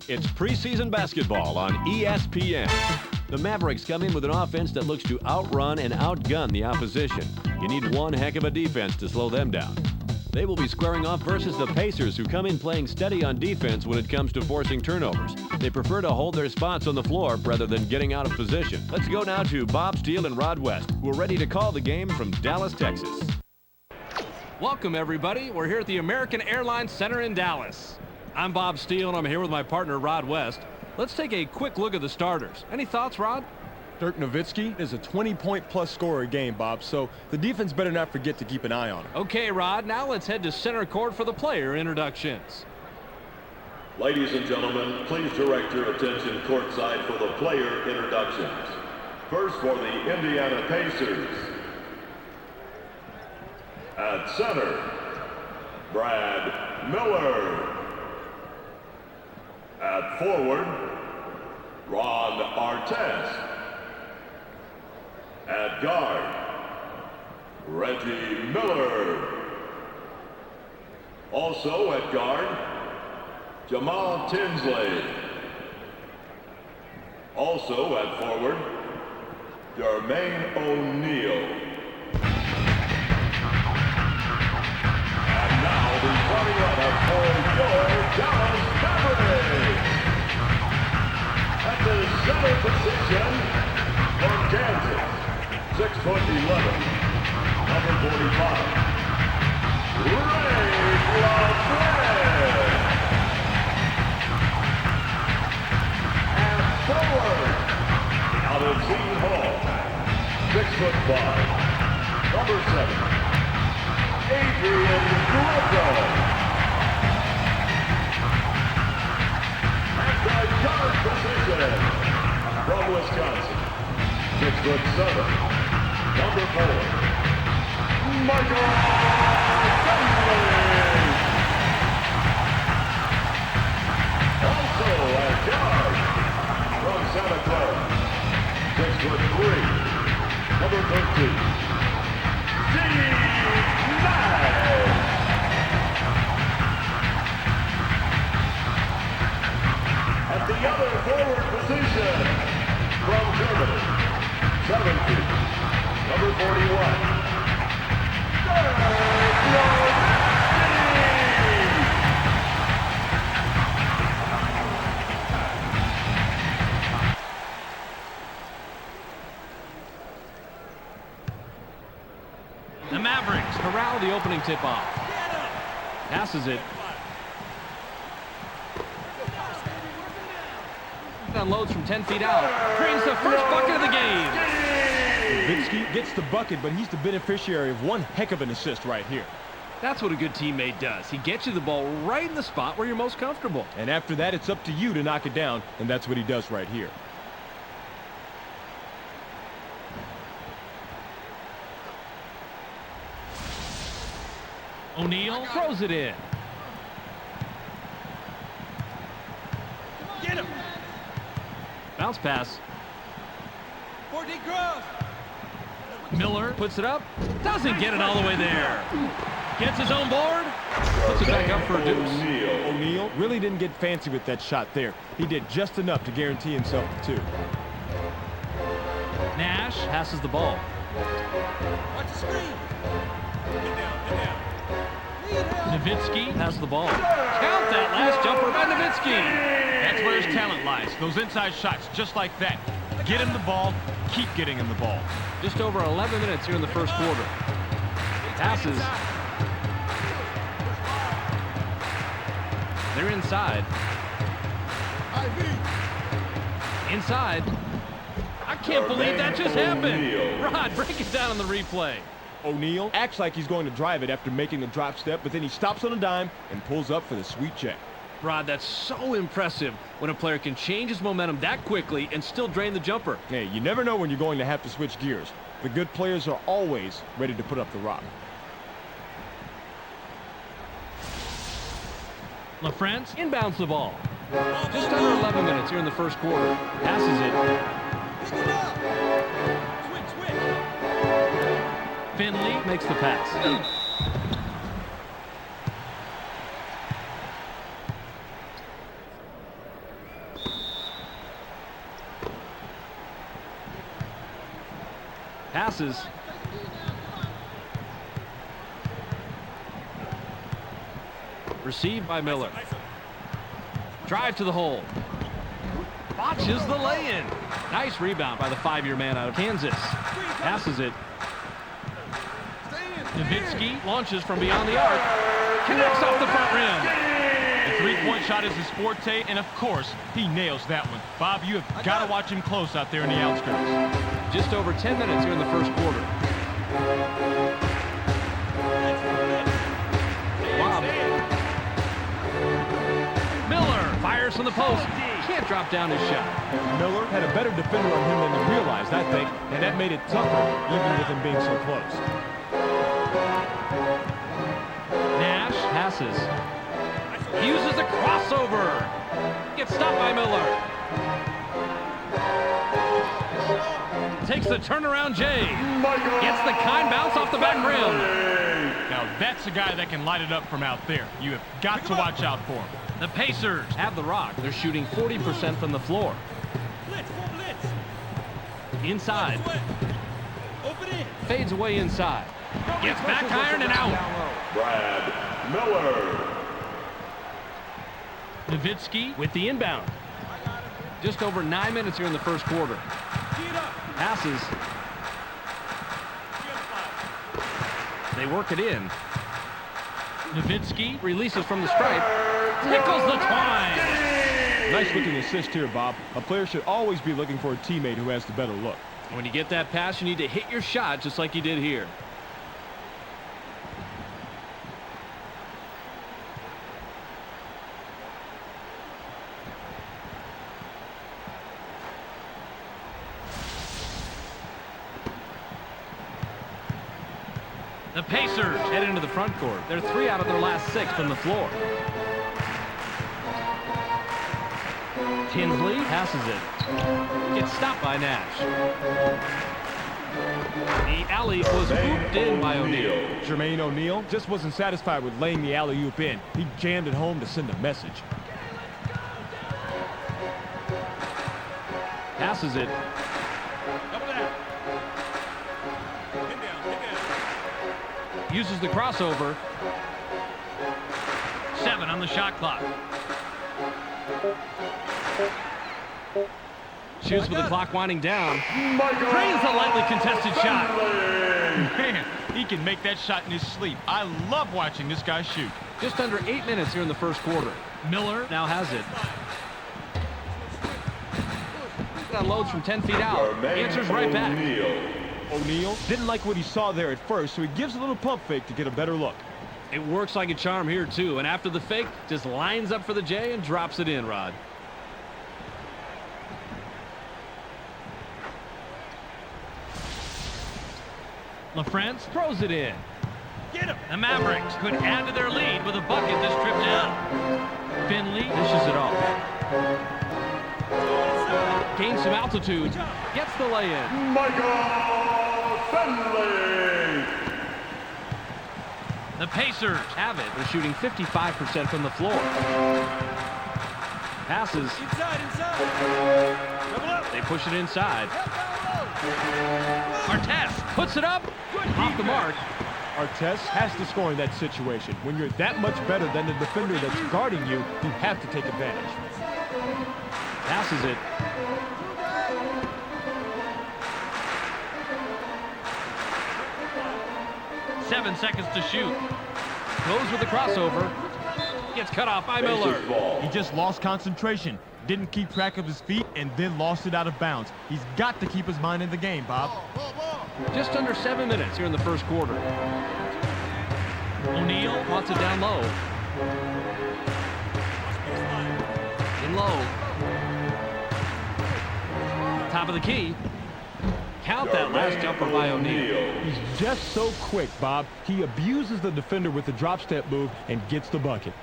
It's preseason basketball on ESPN. The Mavericks come in with an offense that looks to outrun and outgun the opposition. You need one heck of a defense to slow them down. They will be squaring off versus the Pacers, who come in playing steady on defense when it comes to forcing turnovers. They prefer to hold their spots on the floor rather than getting out of position. Let's go now to Bob Steele and Rod West, who are ready to call the game from Dallas, Texas. Welcome, everybody. We're here at the American Airlines Center in Dallas. I'm Bob Steele, and I'm here with my partner, Rod West. Let's take a quick look at the starters. Any thoughts, Rod? Dirk Nowitzki is a 20-point-plus scorer a game, Bob, so the defense better not forget to keep an eye on him. Okay, Rod, now let's head to center court for the player introductions. Ladies and gentlemen, please direct your attention courtside for the player introductions. First for the Indiana Pacers. At center, Brad Miller. At forward, Ron Artest. At guard, Reggie Miller. Also at guard, Jamal Tinsley. Also at forward, Jermaine O'Neal. And now the starting lineup for your Dallas Mavericks. At the center position for Kansas, 6'11", number 45, Ray LaFleur. And forward, out of Seton Hall, 6'5", number 7, Adrian Greco. At the guard position, from Wisconsin, 6'7", number 4, Michael Dunkley. Also at guard, from Santa Clara, 6'3", number 13, Steve Nash. At the other forward position, from Germany, 17, number 41, Dirk Nowitzki. The Mavericks corral the opening tip-off. Passes it. Unloads from 10 feet out. Brings the first bucket of the game. Nowitzki gets the bucket, but he's the beneficiary of one heck of an assist right here. That's what a good teammate does. He gets you the ball right in the spot where you're most comfortable. And after that, it's up to you to knock it down, and that's what he does right here. O'Neal throws it in. Get him! Bounce pass. Miller puts it up. Doesn't get it all the way there. Gets his own board. Puts it back up for a deuce. O'Neal really didn't get fancy with that shot there. He did just enough to guarantee himself the two. Nash passes the ball. Watch the screen! Get down. Nowitzki has the ball. Count that last jumper by Nowitzki. That's where his talent lies. Those inside shots, just like that. Get him the ball, keep getting him the ball. Just over 11 minutes here in the first quarter. Passes. They're inside. Inside. I can't believe that just happened. Rod, break it down on the replay. O'Neal acts like he's going to drive it after making the drop step, but then he stops on a dime and pulls up for the sweet check. Rod, that's so impressive when a player can change his momentum that quickly and still drain the jumper. Hey, you never know when you're going to have to switch gears. The good players are always ready to put up the rock. LaFrance inbounds the ball. Just under 11 minutes here in the first quarter. Passes it. Finley makes the pass. Passes. Received by Miller. Drive to the hole. Botches the lay-in. Nice rebound by the 5-year man out of Kansas. Passes it. Nowitzki launches from beyond the arc. Connects off the front rim. The three-point shot is his forte, and of course, he nails that one. Bob, you have got to watch him close out there in the outskirts. Just over 10 minutes here in the first quarter. Lob. Miller fires from the post. Can't drop down his shot. Miller had a better defender on him than he realized, I think, and that made it tougher, even with him being so close. Nash passes. Uses a crossover. Gets stopped by Miller. Takes the turnaround Jay. Gets the kind bounce off the back rim. Now, that's a guy that can light it up from out there. You have got to watch out for him. The Pacers have the rock. They're shooting 40% from the floor. Blitz, full blitz. Inside. Open it. Fades away inside. Gets back iron and out. Brad Miller. Nowitzki with the inbound. Just over 9 minutes here in the first quarter. Passes. They work it in. Nowitzki releases from the stripe. Tickles the twine. Nice looking assist here, Bob. A player should always be looking for a teammate who has the better look. When you get that pass, you need to hit your shot just like you did here. The Pacers head into the front court. They're 3 out of their last 6 from the floor. Tinsley passes it. Gets stopped by Nash. The alley was hooped in by O'Neal. Jermaine O'Neal just wasn't satisfied with laying the alley-oop in. He jammed it home to send a message. Passes it. Double down. Get down, get down. Uses the crossover. 7 on the shot clock. Shoots with the clock winding down. Drains a lightly contested shot. Man, he can make that shot in his sleep. I love watching this guy shoot. Just under 8 minutes here in the first quarter. Miller now has it. Unloads from 10 feet out. Answers right back. O'Neal didn't like what he saw there at first, so he gives a little pump fake to get a better look. It works like a charm here, too. And after the fake, just lines up for the J and drops it in, Rod. LaFrance throws it in. Get him. The Mavericks could add to their lead with a bucket this trip down. Finley dishes it off. Gains some altitude. Gets the lay-in. Michael Finley. The Pacers have it. They're shooting 55% from the floor. Passes. Inside. Double up. They push it inside. Artest puts it up. Off the mark. Artest has to score in that situation. When you're that much better than the defender that's guarding you, you have to take advantage. Passes it. Seven seconds to shoot. Goes with the crossover. Gets cut off by Miller. He just lost concentration, didn't keep track of his feet, and then lost it out of bounds. He's got to keep his mind in the game, Bob. Just under 7 minutes here in the first quarter. O'Neal wants it down low. In low. Top of the key. Count that last jumper by O'Neal. He's just so quick, Bob. He abuses the defender with the drop step move and gets the bucket.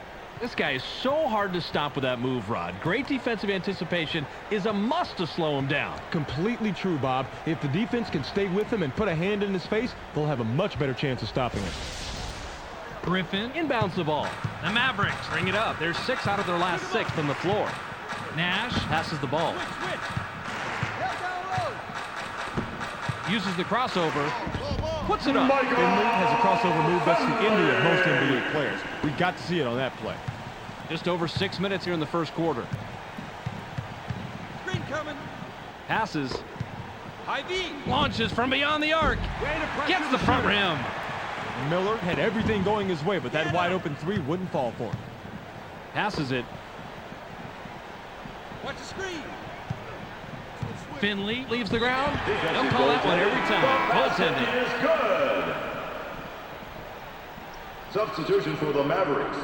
This guy is so hard to stop with that move, Rod. Great defensive anticipation is a must to slow him down. Completely true, Bob. If the defense can stay with him and put a hand in his face, they'll have a much better chance of stopping him. Griffin inbounds the ball. The Mavericks bring it up. They're 6 out of their last 6 from the floor. Nash passes the ball. Uses the crossover. Puts it up. Finley has a crossover move that's the envy of most NBA players. We got to see it on that play. Just over 6 minutes here in the first quarter. Screen coming. Passes. High V. Launches from beyond the arc. Gets the front rim. Miller had everything going his way, but that wide open three wouldn't fall for him. Passes it. Watch the screen. Finley leaves the ground. They'll call that one every time. Goaltending. Is good. Substitution for the Mavericks.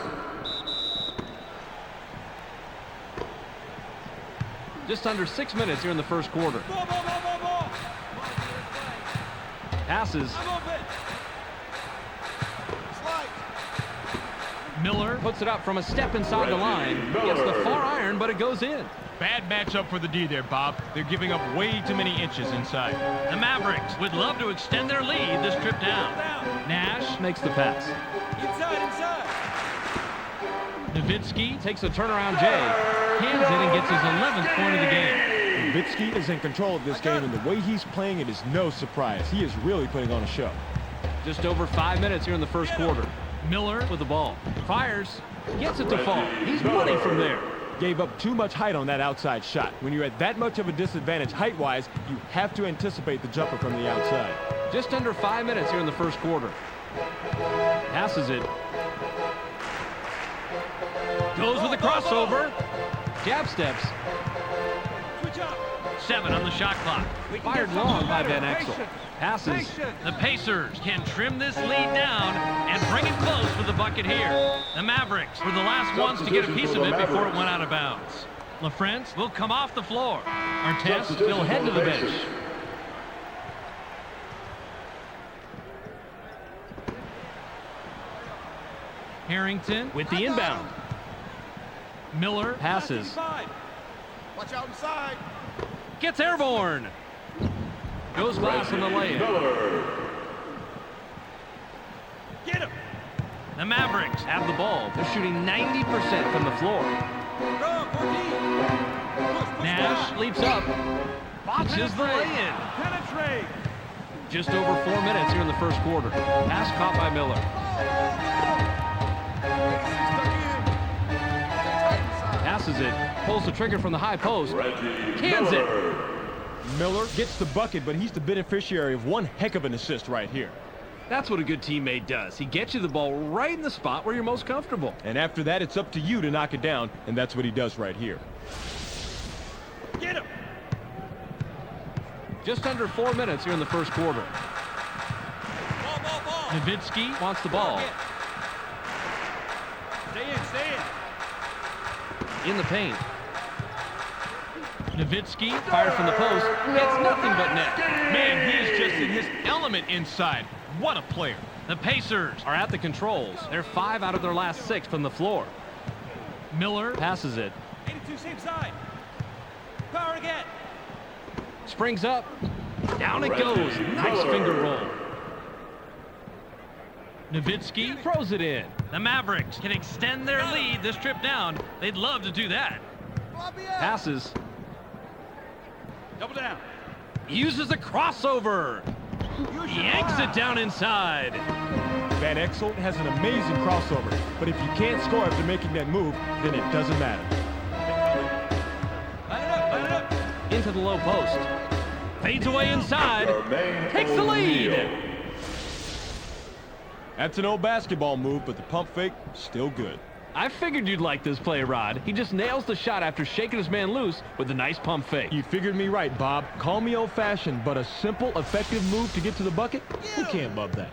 Just under 6 minutes here in the first quarter. Ball. Passes. I'm open. Slide. Miller puts it up from a step inside the line. Gets the far iron, but it goes in. Bad matchup for the D there, Bob. They're giving up way too many inches inside. The Mavericks would love to extend their lead this trip down. Nash makes the pass. Inside. Nowitzki takes a turnaround J. Hands it and gets his 11th point of the game. Nowitzki is in control of this game, and the way he's playing it is no surprise. He is really putting on a show. Just over 5 minutes here in the first quarter. Miller with the ball. Fires. Gets it to fall. He's money from there. Gave up too much height on that outside shot. When you're at that much of a disadvantage height-wise, you have to anticipate the jumper from the outside. Just under 5 minutes here in the first quarter. Passes it. Goes with a crossover. Jab steps. Switch up. 7 on the shot clock. Fired long by Van Exel. Passes. The Pacers can trim this lead down and bring it close for the bucket here. The Mavericks were the last ones to get a piece of it before it went out of bounds. LaFrance will come off the floor. Artest will head to the bench. Harrington with the inbound. Miller passes. Watch out inside. Gets airborne. Goes glass on the lay-in. Get him. The Mavericks have the ball. They're shooting 90% from the floor. Go, 14. Nash leaps up. Botches the lay-in. Penetrate. Just over 4 minutes here in the first quarter. Pass caught by Miller. Passes it. Pulls the trigger from the high post. Cans it. Miller gets the bucket, but he's the beneficiary of one heck of an assist right here. That's what a good teammate does. He gets you the ball right in the spot where you're most comfortable. And after that, it's up to you to knock it down, and that's what he does right here. Get him. Just under 4 minutes here in the first quarter. Ball. Nowitzki wants the ball. Stay in. In the paint. Nowitzki fired from the post. Gets nothing but net. Man, he is just in his element inside. What a player. The Pacers are at the controls. They're 5 out of their last 6 from the floor. Miller passes it. 82, same side. Power again. Springs up. Down it goes. Nice finger roll. Nowitzki throws it in. The Mavericks can extend their lead this trip down. They'd love to do that. Passes. Double down. Uses a crossover. Yanks it down inside. Van Exel has an amazing crossover, but if you can't score after making that move, then it doesn't matter. Line it up. Into the low post. Fades away inside. Takes the lead. That's an old basketball move, but the pump fake, still good. I figured you'd like this play, Rod. He just nails the shot after shaking his man loose with a nice pump fake. You figured me right, Bob. Call me old-fashioned, but a simple, effective move to get to the bucket? Who can't love that?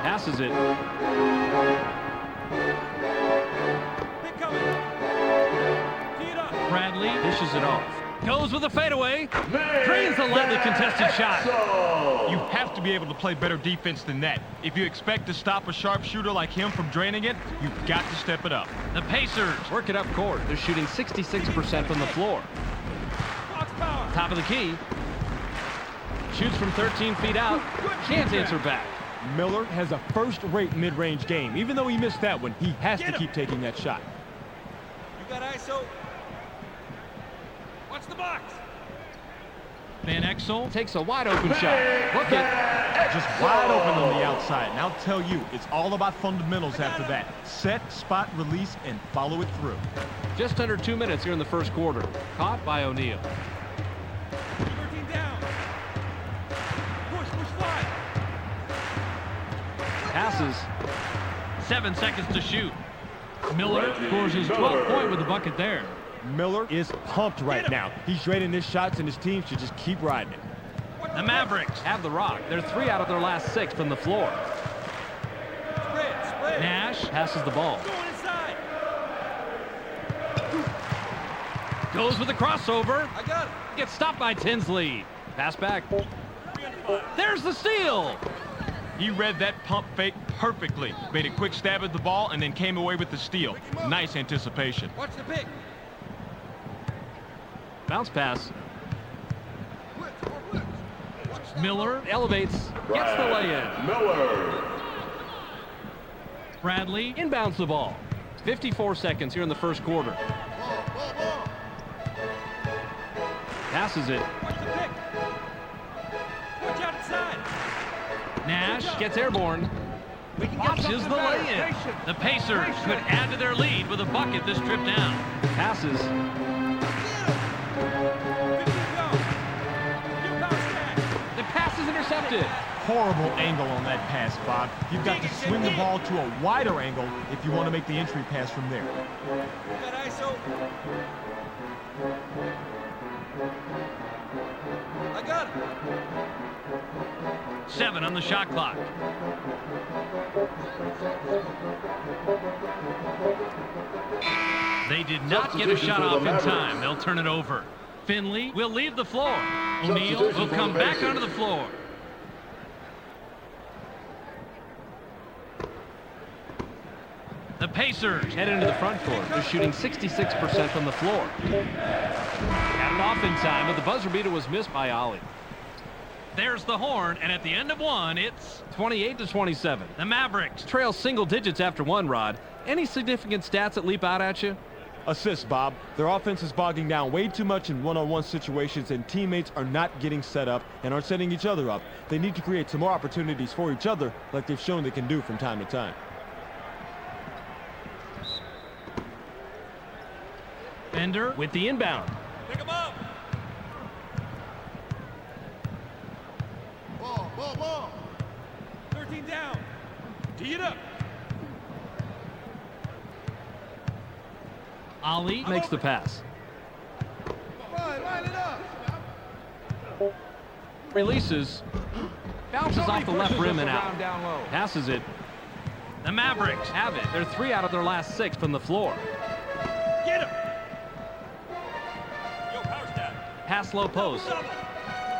Passes it. Big coming. Tee it up. Bradley dishes it off. Goes with a fadeaway. Drains the lightly contested shot. You have to be able to play better defense than that. If you expect to stop a sharpshooter like him from draining it, you've got to step it up. The Pacers work it up court. They're shooting 66% from the floor. Box power. Top of the key. Shoots from 13 feet out. Can't answer back. Miller has a first-rate mid-range game. Even though he missed that one, he has to keep taking that shot. You got ISO. Watch the box. Van Exel. Takes a wide open shot. Look it. Just wide open on the outside. And I'll tell you, it's all about fundamentals after that. Set, spot, release, and follow it through. Just under 2 minutes here in the first quarter. Caught by O'Neal. 13 down. Push wide. Passes. 7 seconds to shoot. Miller scores his 12th point with the bucket there. Miller is pumped right now. He's draining his shots, and his team should just keep riding it. The Mavericks Have the rock. They're 3 out of their last 6 from the floor. Spread. Nash Passes the ball. Going inside. goes with the crossover. I got it. Gets stopped by Tinsley. Pass back. 3 under 5. There's the steal. He read that pump fake perfectly. Made a quick stab at the ball and then came away with the steal. Nice anticipation. Watch the pick. Bounce pass. Miller, Elevates. Gets the lay-in. Miller. Bradley, Inbounds the ball. 54 seconds here in the first quarter. Passes it. Watch the pick. Watch out inside. Nash Gets airborne. We can get watches something the better. lay-in. Patient. The Pacers could add to their lead with a bucket this trip down. Passes. 15 go. New power stack. The pass is intercepted. Horrible angle on that pass, Bob. You've got to swing the ball to a wider angle if you want to make the entry pass from there. Got ISO. I got it. 7 on the shot clock. They did not get a Substitution shot for the off in Mavericks. time. They'll turn it over. Finley will leave the floor. O'Neal Substitution will for come the back Pacers. onto the floor. The Pacers Head into the front court. They're shooting 66% from the floor. Got it off in time, but the buzzer beater was missed by Ollie. There's the horn, and at the end of one, it's 28-27. the Mavericks. Trail single digits after one, Rod. Any significant stats that leap out at you? Assists, Bob. Their offense is bogging down way too much in one-on-one situations, and teammates are not getting set up and aren't setting each other up. They need to create some more opportunities for each other like they've shown they can do from time to time. Bender With the inbound. Pick him up. Ball. 13 down. Tee it up. Ollie Makes the pass. Line it up. Releases. Bounces off the left rim and out. Passes it. The Mavericks Have it. They're 3 out of their last 6 from the floor. Get him. Yo, power stack. Pass low post. Double.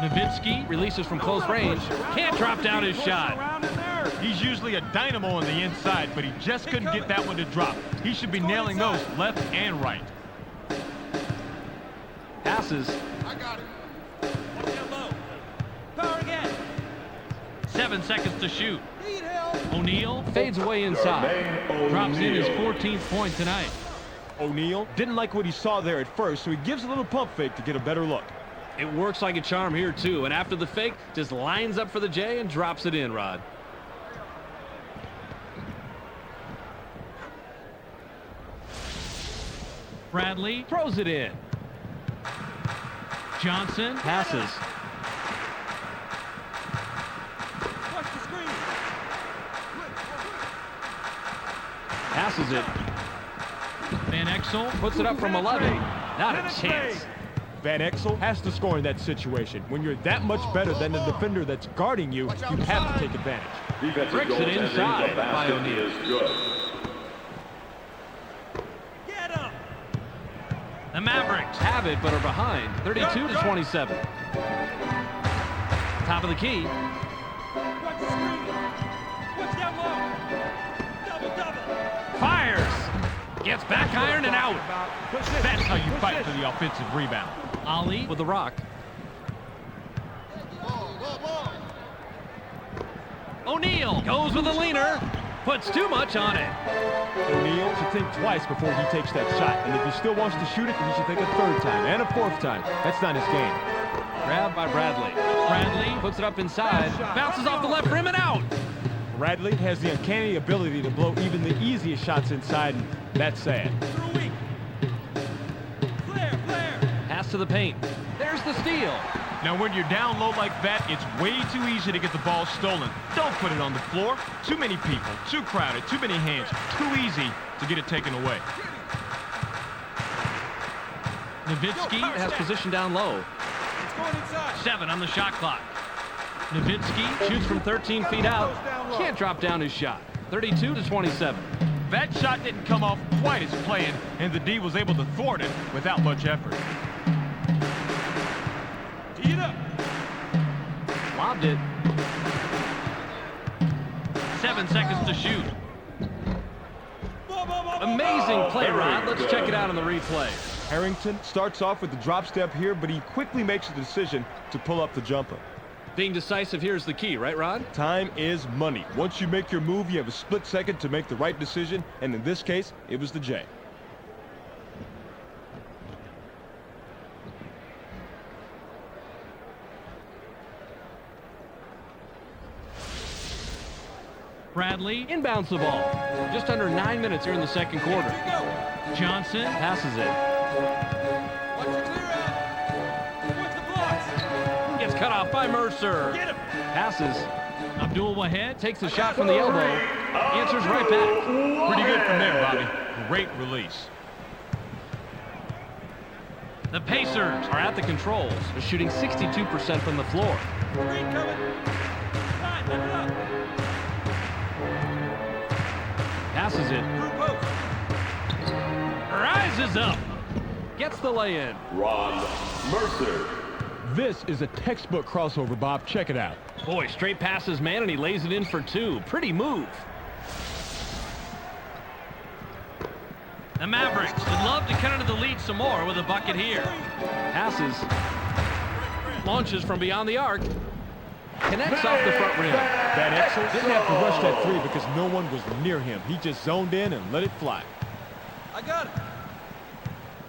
Nowitzki Releases from close range. can't drop down his shot. Around in there. He's usually a dynamo on the inside, but he just couldn't get that one to drop. He should be nailing those left and right. Passes. Watch out low. Power again. 7 seconds to shoot. Need help. O'Neal Fades away inside. Jermaine drops in his O'Neal. 14th point tonight. O'Neal didn't like what he saw there at first, so he gives a little pump fake to get a better look. It works like a charm here, too. And after the fake, just lines up for the J and drops it in, Rod. Bradley, Throws it in. Johnson, Passes. Watch the screen. Passes it. Van Exel, Puts it up from 11. Not a chance. Van Exel has to score in that situation. When you're that much better than the defender that's guarding you, you have to take advantage. Defensive Bricks it goaltending, inside the by basket O'Neal. is good. Get him. the Mavericks. Have it, but are behind. 32-27. Top of the key. Watch the screen. Watch down low. Double. Fires. Gets back iron and out. That's how you fight for the offensive rebound. Ollie With the rock. O'Neal goes with the leaner. Puts too much on it. O'Neal should think twice before he takes that shot, and if he still wants to shoot it, he should think a third time and a fourth time. That's not his game. Grabbed by Bradley. Bradley puts it up inside. Bounces off the left rim and out. Bradley has the uncanny ability to blow even the easiest shots inside, and that's sad. Through weak. Flare. Pass to the paint. There's the steal. Now, when you're down low like that, it's way too easy to get the ball stolen. Don't put it on the floor. Too many people, too crowded, too many hands, too easy to get it taken away. Nowitzki has position down low. It's going inside. 7 on the shot clock. Nowitzki shoots from 13 feet out. Can't drop down his shot. 32-27. That shot didn't come off quite as planned, and the D was able to thwart it without much effort. Tee it up. Lobbed it. 7 seconds to shoot. Amazing play, Rod. Let's check it out on the replay. Harrington starts off with the drop step here, but he quickly makes the decision to pull up the jumper. Being decisive here is the key, right, Rod? Time is money. Once you make your move, you have a split second to make the right decision, and in this case, it was the J. Bradley inbounds the ball. Just under 9 minutes here in the second quarter. Here you go. Johnson passes it. Watch it clear out. Watch the blocks. Gets cut off by Mercer. Get him. Passes. Abdul Wahed takes a shot from the elbow. Answers right back. Pretty good from there, Bobby. Great release. The Pacers are at the controls. They're shooting 62% from the floor. Green coming. Fine, let it up. Passes it. Through post. Rises up. Gets the lay-in. Ron Mercer. This is a textbook crossover, Bob. Check it out. Boy, straight passes, man, and he lays it in for 2. Pretty move. The Mavericks would love to cut into the lead some more with a bucket here. Passes. Launches from beyond the arc. Connects off the front rim. Van Exel didn't have to rush that three because no one was near him. He just zoned in and let it fly. I got it.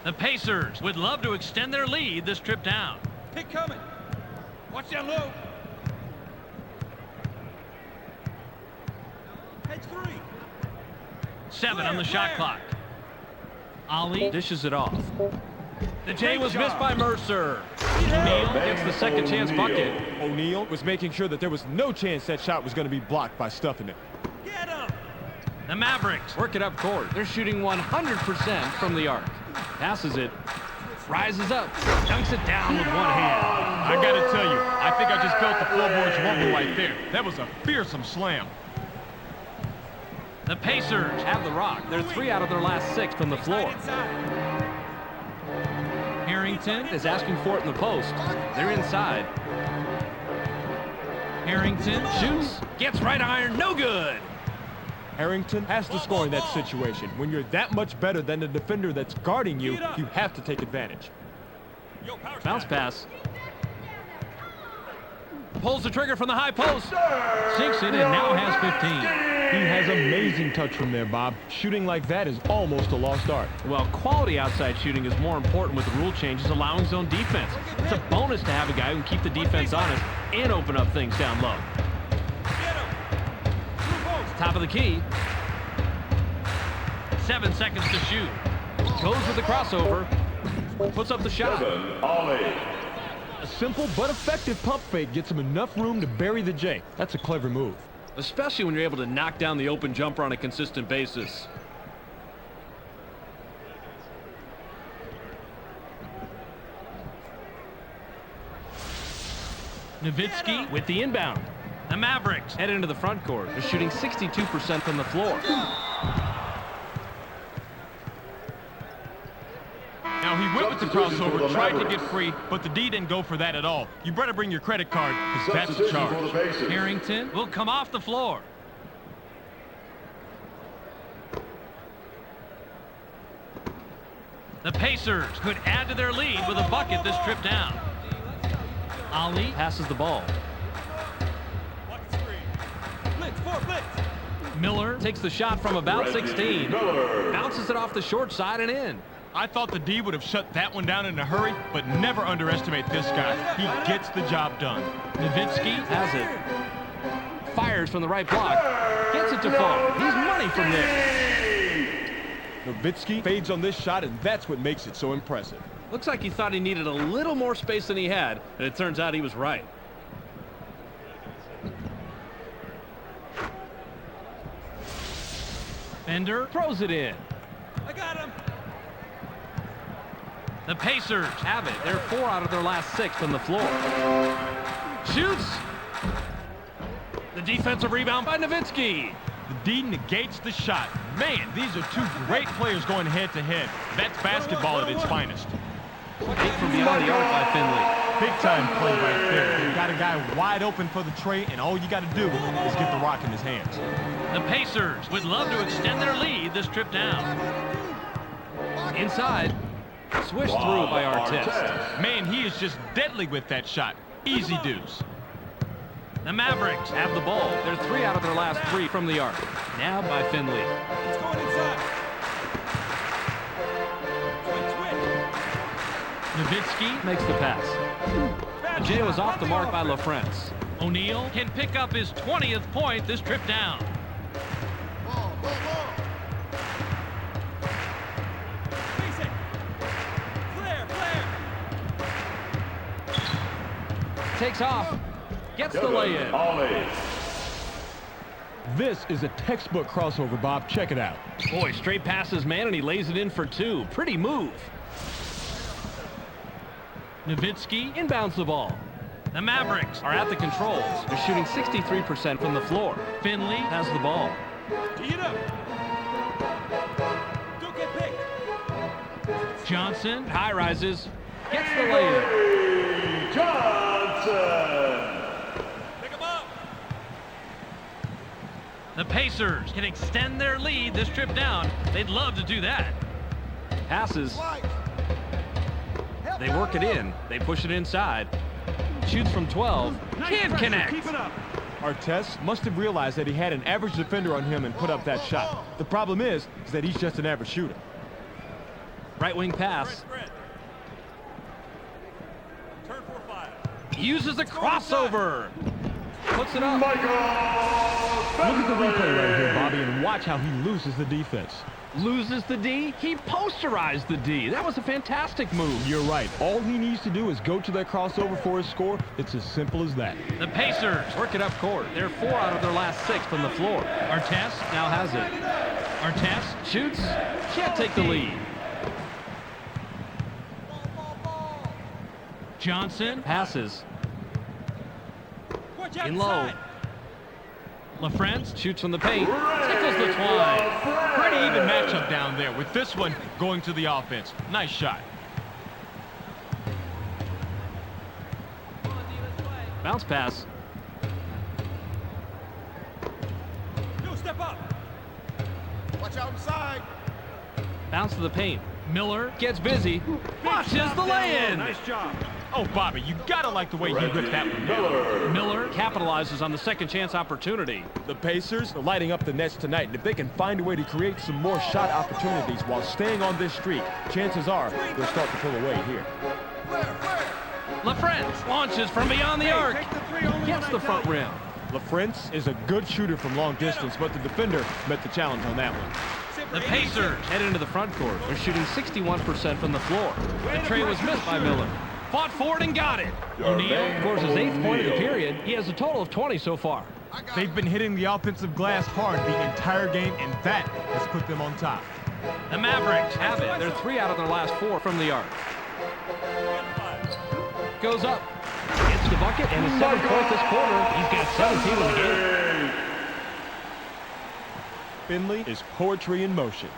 The Pacers would love to extend their lead this trip down. Pick coming. Watch down low. Hedge 3. 7 on the shot clock. Ali dishes it off. The J was missed by Mercer. O'Neal gets the second chance bucket. O'Neal was making sure that there was no chance that shot was going to be blocked by stuffing it. Get him. The Mavericks work it up court. They're shooting 100% from the arc. Passes it. Rises up. Dunks it down with one hand. I got to tell you, I think I just felt the floorboards rumble right there. That was a fearsome slam. The Pacers have the rock. They're 3 out of their last 6 from the floor. Harrington is asking for it in the post. They're inside. Harrington shoots. Gets right iron. No good. Harrington has to score in that situation. When you're that much better than the defender that's guarding you, you have to take advantage. Bounce pass. Pulls the trigger from the high post. Sinks it and now has 15. He has amazing touch from there, Bob. Shooting like that is almost a lost art. Well, quality outside shooting is more important with the rule changes allowing zone defense. It's a bonus to have a guy who can keep the defense honest and open up things down low. Top of the key. 7 seconds to shoot. Goes with the crossover. Puts up the shot. Ollie. A simple but effective pump fake gets him enough room to bury the J. That's a clever move. Especially when you're able to knock down the open jumper on a consistent basis. Nowitzki with the inbound. The Mavericks head into the front court. They're shooting 62% from the floor. Now, he went with the crossover, tried to get free, but the D didn't go for that at all. You better bring your credit card, because that's a Substitution for the charge. Pacers. Harrington will come off the floor. The Pacers could add to their lead with a bucket this trip down. Ali passes the ball. Blitz, 4 blitz. Miller takes the shot from about 16. Miller. Bounces it off the short side and in. I thought the D would have shut that one down in a hurry, but never underestimate this guy. He gets the job done. Nowitzki has it. Fires from the right block. Gets it to fall. He's money from there. Nowitzki fades on this shot, and that's what makes it so impressive. Looks like he thought he needed a little more space than he had, and it turns out he was right. Bender throws it in. I got him. The Pacers have it. They're 4 out of their last 6 from the floor. Shoots. The defensive rebound by Nowitzki. The D negates the shot. Man, these are two great players going head-to-head. That's basketball at its finest. Take from beyond the arc by Finley. Big time play right there. They've got a guy wide open for the tray, and all you got to do is get the rock in his hands. The Pacers would love to extend their lead this trip down. Inside. Swished through by Artest. Man, he is just deadly with that shot. Easy deuce. The Mavericks have the ball. They're 3 out of their last 3 from the arc. Now by Finley. It's going inside. Nowitzki makes the pass. The J was off the mark by LaFrance. O'Neal can pick up his 20th point this trip down. Face it. Flare, flare. Takes off. Gets the lay-in. This is a textbook crossover, Bob. Check it out. Boy, straight passes, man, and he lays it in for 2. Pretty move. Nowitzki inbounds the ball. The Mavericks are at the controls. They're shooting 63% from the floor. Finley has the ball. Tee it up. Don't get picked. Johnson high rises. Gets the lay-in. Pick him up. The Pacers can extend their lead this trip down. They'd love to do that. Passes. They work it in. They push it inside. Shoots from 12. Can't connect. Keep it up. Artest must have realized that he had an average defender on him and put up that shot. The problem is that he's just an average shooter. Right wing pass. Spread. Turn 4-5. Uses a crossover. Puts it up. Look at the replay right here, Bobby, and watch how he loses the defense. Loses the D. He posterized the D. That was a fantastic move. You're right. All he needs to do is go to that crossover for his score. It's as simple as that. The Pacers work it up court. They're 4 out of their last 6 from the floor. Artest now has it. Artest shoots. Can't take the lead. Johnson passes. Watch In low. outside. LaFrance shoots from the paint. Tickles the twine. Pretty even matchup down there with this one going to the offense. Nice shot. Bounce pass. No, step up. Watch out inside. Bounce to the paint. Miller gets busy. Watches the lay-in. Nice job. Oh, Bobby, you gotta like the way he ripped that one down. Miller capitalizes on the second chance opportunity. The Pacers are lighting up the Nets tonight, and if they can find a way to create some more shot opportunities while staying on this streak, chances are they'll start to pull away here. LaFrance launches from beyond the arc. Gets the front rim. LaFrance is a good shooter from long distance, but the defender met the challenge on that one. The Pacers head into the front court. They're shooting 61% from the floor. The tray was missed by Miller. Fought for it and got it. O'Neal scores his 8th point of the period. He has a total of 20 so far. They've been hitting the offensive glass hard the entire game, and that has put them on top. The Mavericks have it. They're 3 out of their last 4 from the arc. Goes up. Gets the bucket and his 7th point this quarter. He's got 17 in the game. Finley is poetry in motion.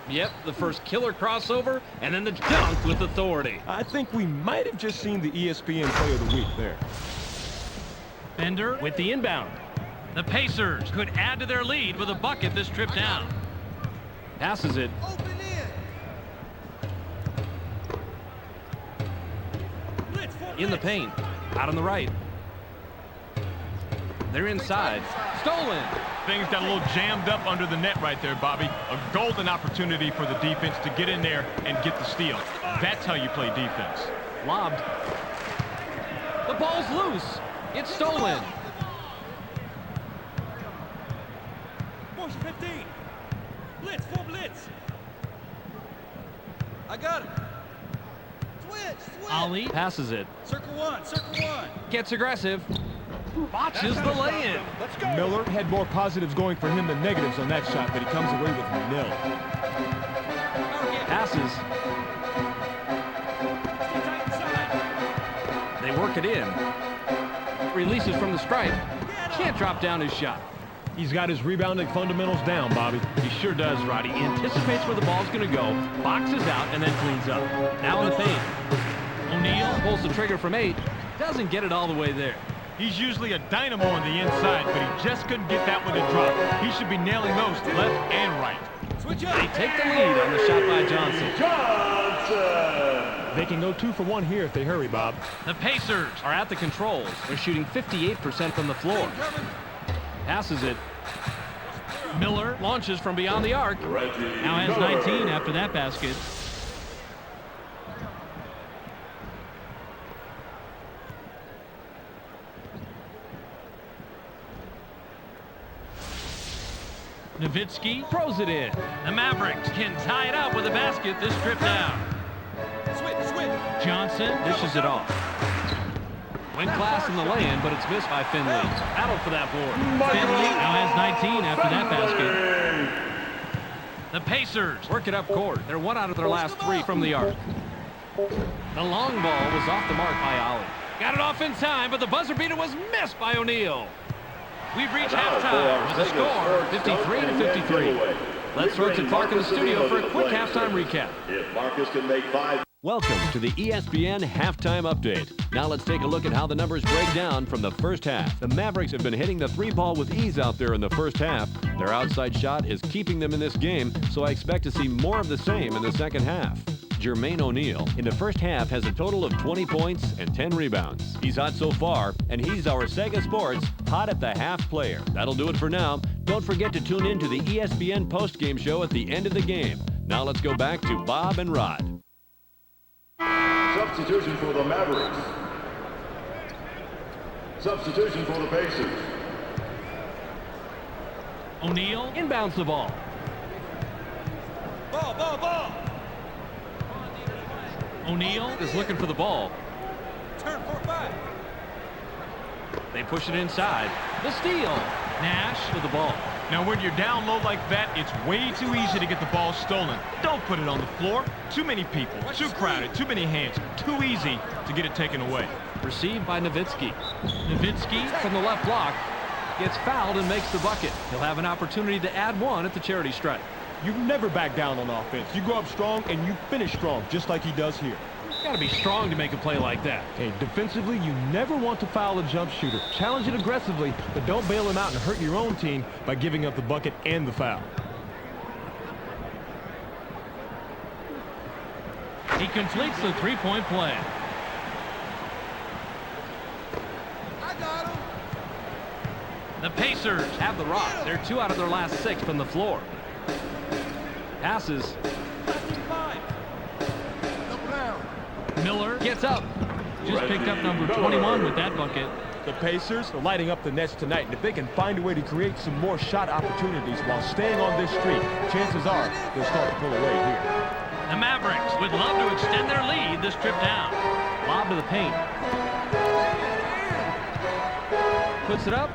Yep, the first killer crossover, and then the dunk with authority. I think we might have just seen the ESPN Play of the Week there. Bender with the inbound. The Pacers could add to their lead with a bucket this trip down. Passes it. In the paint. Out on the right. They're inside. Stolen. Things got a little jammed up under the net right there, Bobby. A golden opportunity for the defense to get in there and get the steal. That's how you play defense. Lobbed. The ball's loose. It's stolen. Motion 15. Blitz, full blitz. I got it. Switch. Ali passes it. Circle one, circle one. Gets aggressive. Botches the lay-in. Let's go. Miller had more positives going for him than negatives on that shot, but he comes away with nil. Passes. They work it in. Releases from the stripe. Can't drop down his shot. He's got his rebounding fundamentals down, Bobby. He sure does, Roddy. He anticipates where the ball's going to go, boxes out, and then cleans up. Now in the paint. O'Neal pulls the trigger from 8. Doesn't get it all the way there. He's usually a dynamo on the inside, but he just couldn't get that one to drop. He should be nailing those left and right. Switch up. They take the lead on the shot by Johnson. They can go 2 for 1 here if they hurry, Bob. The Pacers are at the controls. They're shooting 58% from the floor. Passes it. Miller launches from beyond the arc. Now has 19 after that basket. Nowitzki throws it in. The Mavericks can tie it up with a basket this trip down. Switch. Johnson dishes it off. Win class in the lay-in, but it's missed by Finley. Battle for that board. Finley now has 19 after that basket. The Pacers work it up court. They're 1 out of their last 3 from the arc. The long ball was off the mark by Ollie. Got it off in time, but the buzzer beater was missed by O'Neal. We've reached halftime with a score 53-53. Let's throw it to Clark in the studio for a quick halftime recap. If Marcus can make 5. Welcome to the ESPN Halftime Update. Now let's take a look at how the numbers break down from the first half. The Mavericks have been hitting the 3-ball with ease out there in the first half. Their outside shot is keeping them in this game, so I expect to see more of the same in the second half. Jermaine O'Neal in the first half has a total of 20 points and 10 rebounds. He's hot so far, and he's our Sega Sports Hot at the Half player. That'll do it for now. Don't forget to tune in to the ESPN postgame show at the end of the game. Now let's go back to Bob and Rod. Substitution for the Mavericks. Substitution for the Pacers. O'Neal inbounds the ball. Ball. O'Neal is looking for the ball. Turn 4-5. They push it inside. The steal. Nash with the ball. Now, when you're down low like that, it's way too easy to get the ball stolen. Don't put it on the floor. Too many people, too crowded, too many hands. Too easy to get it taken away. Received by Nowitzki. Nowitzki from the left block gets fouled and makes the bucket. He'll have an opportunity to add 1 at the charity stripe. You never back down on offense. You go up strong and you finish strong, just like he does here. Got to be strong to make a play like that. Hey, defensively, you never want to foul a jump shooter. Challenge it aggressively, but don't bail him out and hurt your own team by giving up the bucket and the foul. He completes the 3-point play. I got him. The Pacers have the rock. They're 2 out of their last 6 from the floor. Passes. Miller gets up. Just picked up number 21 with that bucket. The Pacers are lighting up the nets tonight, and if they can find a way to create some more shot opportunities while staying on this streak, chances are they'll start to pull away here. The Mavericks would love to extend their lead this trip down. Lob to the paint. Puts it up.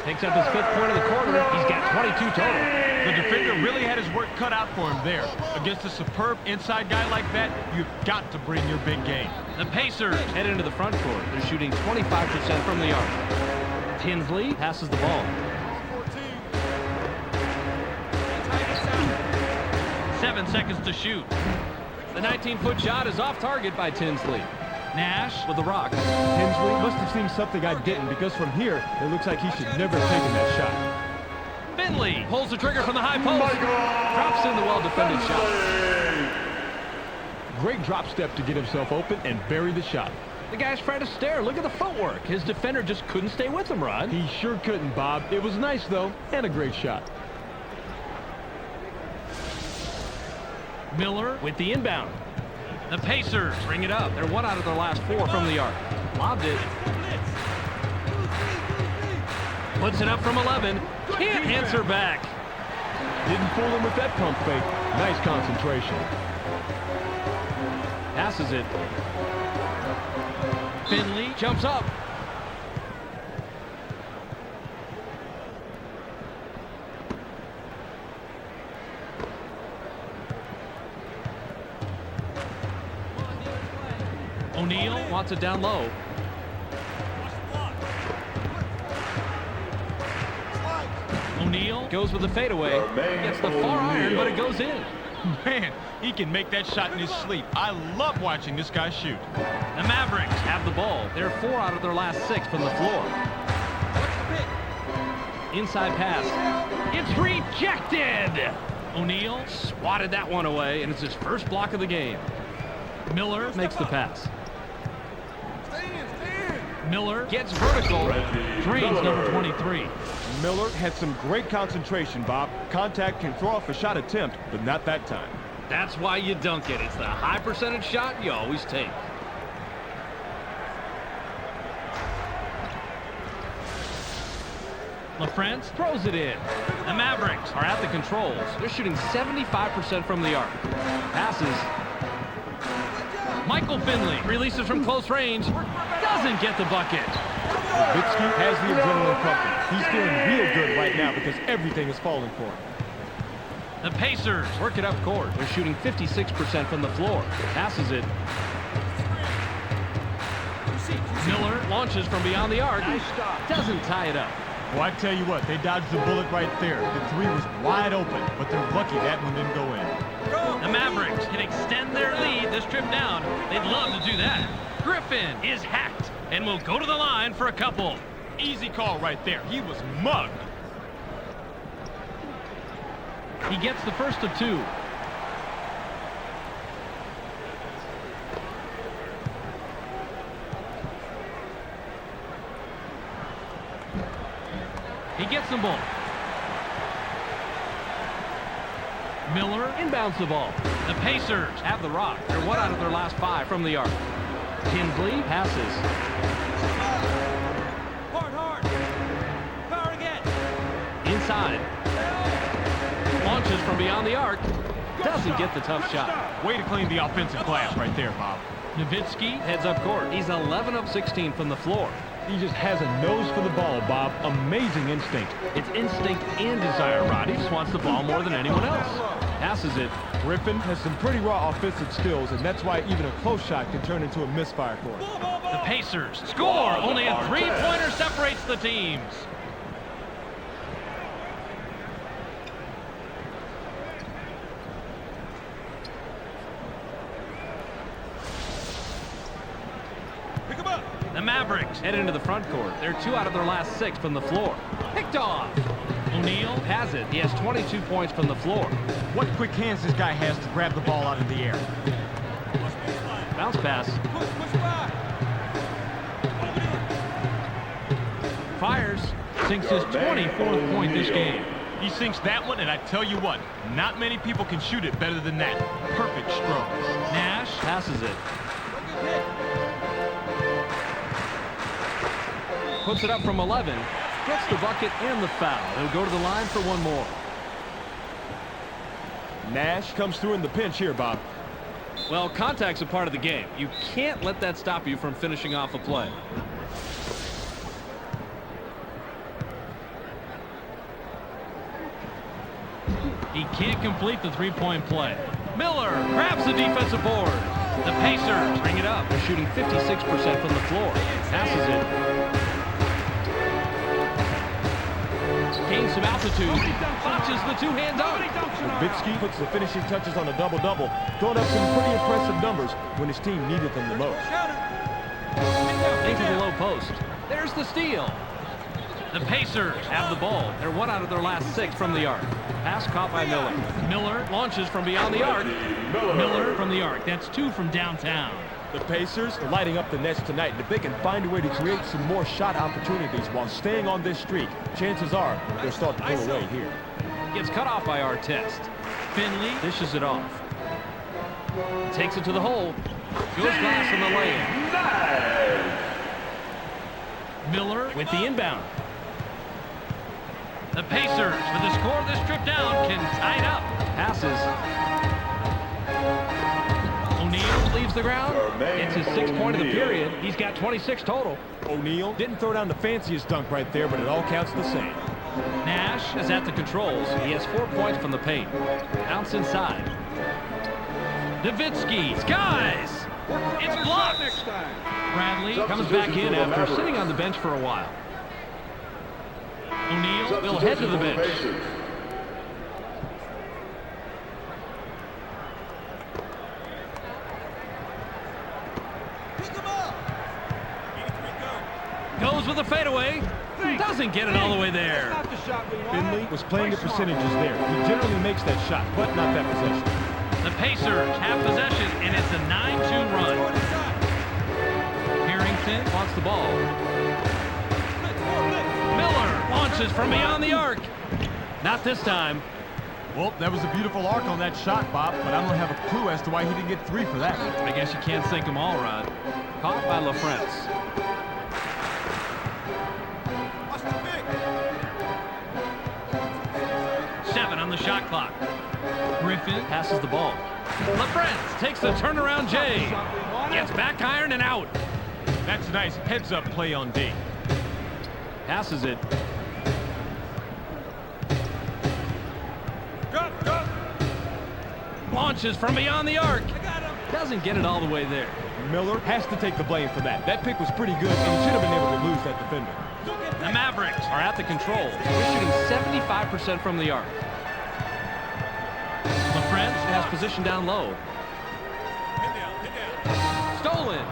Picks up his 5th point of the quarter. He's got 22 total. The defender really had his work cut out for him there. Against a superb inside guy like that, you've got to bring your big game. The Pacers head into the front court. They're shooting 25% from the arc. Tinsley passes the ball. 7 seconds to shoot. The 19-foot shot is off target by Tinsley. Nash with the rock. Tinsley must have seen something I didn't, because from here, it looks like he should never have taken that shot. Finley pulls the trigger from the high post. Drops in the well-defended shot. Great drop step to get himself open and bury the shot. The guy's trying to stare. Look at the footwork. His defender just couldn't stay with him, Rod. He sure couldn't, Bob. It was nice, though, and a great shot. Miller with the inbound. The Pacers bring it up. They're 1 out of their last 4 from the arc. Lobbed it. Puts it up from 11. Can't answer back. Didn't fool him with that pump fake. Nice concentration. Passes it. Finley jumps up. O'Neal wants it down low. O'Neal goes with the fadeaway. Gets the far iron, but it goes in. Man, he can make that shot in his sleep. I love watching this guy shoot. The Mavericks have the ball. They're 4 out of their last 6 from the floor. Inside pass. It's rejected. O'Neal swatted that one away, and it's his first block of the game. Miller makes the pass. Miller gets vertical. Drains number 23. Miller had some great concentration, Bob. Contact can throw off a shot attempt, but not that time. That's why you dunk it. It's the high percentage shot you always take. LaFrance throws it in. The Mavericks are at the controls. They're shooting 75% from the arc. Passes. Michael Finley releases from close range. Doesn't get the bucket. Nowitzki has the adrenaline pumping. He's feeling real good right now because everything is falling for him. The Pacers work it up court. They're shooting 56% from the floor. Passes it. Miller launches from beyond the arc. Doesn't tie it up. Well, I tell you what, they dodged the bullet right there. The 3 was wide open, but they're lucky that one didn't go in. The Mavericks can extend their lead this trip down. They'd love to do that. Griffin is hacked and will go to the line for a couple. Easy call right there. He was mugged. He gets the first of 2. He gets the ball. Miller inbounds the ball. The Pacers have the rock. They're 1 out of their last 5 from the arc. Tinsley passes. Hard. Power again. Inside. Launches from beyond the arc. Doesn't get the tough shot. Way to clean the offensive glass right there, Bob. Nowitzki heads up court. He's 11 of 16 from the floor. He just has a nose for the ball, Bob. Amazing instinct. It's instinct and desire, Rod. He just wants the ball more than anyone else. Passes it. Griffin has some pretty raw offensive skills, and that's why even a close shot can turn into a misfire for him. The Pacers score. Only a 3-pointer separates the teams. Pick him up. The Mavericks head into the front court. They're 2 out of their last 6 from the floor. Picked off. O'Neal has it. He has 22 points from the floor. What quick hands this guy has to grab the ball out of the air. Bounce pass. Push back. Fires. Sinks his 24th point this game. He sinks that one, and I tell you what, not many people can shoot it better than that. Perfect stroke. Nash passes it. Puts it up from 11. Gets the bucket and the foul. He'll go to the line for one more. Nash comes through in the pinch here, Bob. Well, contact's a part of the game. You can't let that stop you from finishing off a play. He can't complete the 3-point play. Miller grabs the defensive board. The Pacers bring it up. They're shooting 56% from the floor. Passes it. Gains some altitude. Botches the two-hand dunk. Nowitzki puts the finishing touches on a double-double, throwing up some pretty impressive numbers when his team needed them the most. Into the low post. There's the steal. The Pacers have the ball. They're 1 out of their last 6 from the arc. Pass caught by Miller. Miller launches from beyond the arc. Miller from the arc. That's 2 from downtown. The Pacers are lighting up the nets tonight, and if they can find a way to create some more shot opportunities while staying on this streak, chances are they'll start to pull away here. Gets cut off by Artest. Finley dishes it off. Takes it to the hole. Goes glass on the lay-in. Miller with the inbound. The Pacers, with the score of this trip down, can tie it up. Passes. O'Neal leaves the ground. It's his 6th point of the period. He's got 26 total. O'Neal didn't throw down the fanciest dunk right there, but it all counts the same. Nash is at the controls. He has 4 points from the paint. Bounce inside. Nowitzki, skies! It's blocked! Bradley comes back in after sitting on the bench for a while. O'Neal will head to the bench. Goes with a fadeaway. Doesn't get it all the way there. Finley was playing the percentages there. He generally makes that shot, but not that possession. The Pacers have possession, and it's a 9-2 run. Harrington wants the ball. Miller launches from beyond the arc. Not this time. Well, that was a beautiful arc on that shot, Bob, but I don't have a clue as to why he didn't get 3 for that. I guess you can't sink them all, Rod. Caught by LaFrance. On the shot clock. Griffin passes the ball. LaFrance takes the turnaround J. Gets back iron and out. That's a nice heads-up play on D. Passes it. Launches from beyond the arc. Doesn't get it all the way there. Miller has to take the blame for that. That pick was pretty good, and he should have been able to lose that defender. The Mavericks are at the controls. They're shooting 75% from the arc. LaFrance has position down low. Stolen.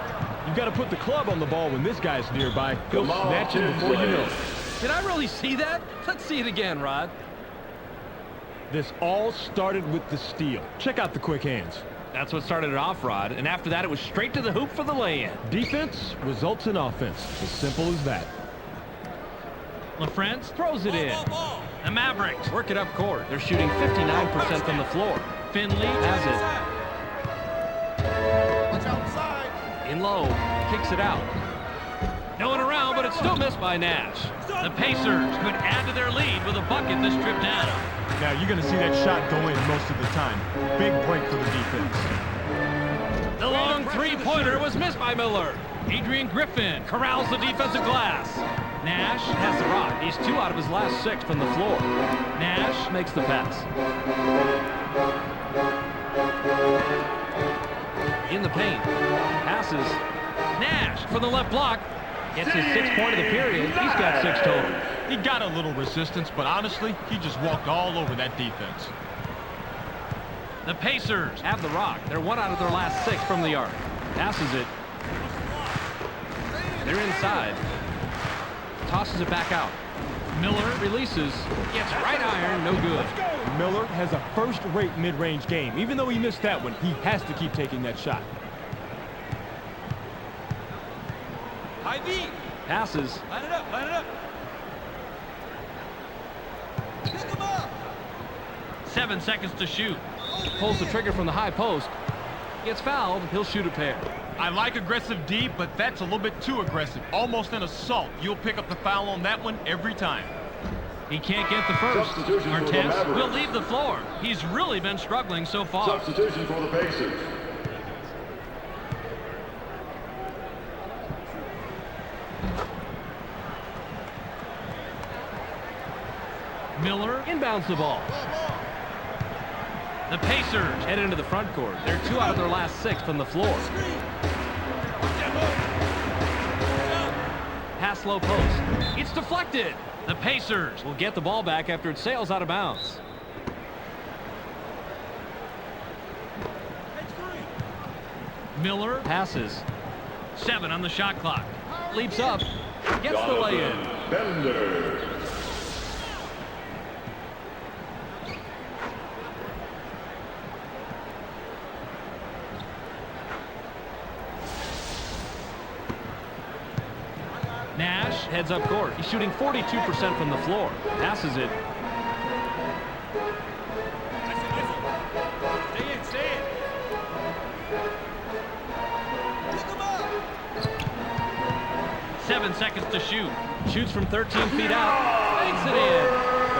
You've got to put the club on the ball when this guy's nearby. He'll snatch it before you know it. Did I really see that? Let's see it again, Rod. This all started with the steal. Check out the quick hands. That's what started it off, Rod. And after that, it was straight to the hoop for the lay-in. Defense results in offense. As simple as that. LaFrance throws it in. The Mavericks work it up court. They're shooting 59% from the floor. Finley has it. In low, kicks it out. No one around, but it's still missed by Nash. The Pacers could add to their lead with a bucket this trip down. Now you're going to see that shot go in most of the time. Big break for the defense. The long three-pointer was missed by Miller. Adrian Griffin corrals the defensive glass. Nash has the rock. He's 2 out of his last 6 from the floor. Nash makes the pass. In the paint. Passes. Nash for the left block. Gets his 6th point of the period. He's got 6 total. He got a little resistance, but honestly, he just walked all over that defense. The Pacers have the rock. They're 1 out of their last 6 from the arc. Passes it. They're inside. Tosses it back out. Miller releases. Gets right iron, no good. Miller has a first-rate mid-range game. Even though he missed that one, he has to keep taking that shot. High D. Passes. Line it up, line it up. Pick him up. 7 seconds to shoot. Pulls the trigger from the high post. Gets fouled. He'll shoot a pair. I like aggressive D, but that's a little bit too aggressive. Almost an assault. You'll pick up the foul on that one every time. He can't get the first. Substitution for the Artest Mavericks. will leave the floor. He's really been struggling so far. Substitution for the Pacers. Miller inbounds the ball. The Pacers head into the front court. They're 2 out of their last 6 from the floor. Pass low post. It's deflected. The Pacers will get the ball back after it sails out of bounds. Miller passes. 7 on the shot clock. Leaps up. Gets the lay-in. Bender. Nash heads up court. He's shooting 42% from the floor. Passes it. Stay in, stay in. Pick him up. 7 seconds to shoot. Shoots from 13 feet out. Makes it in.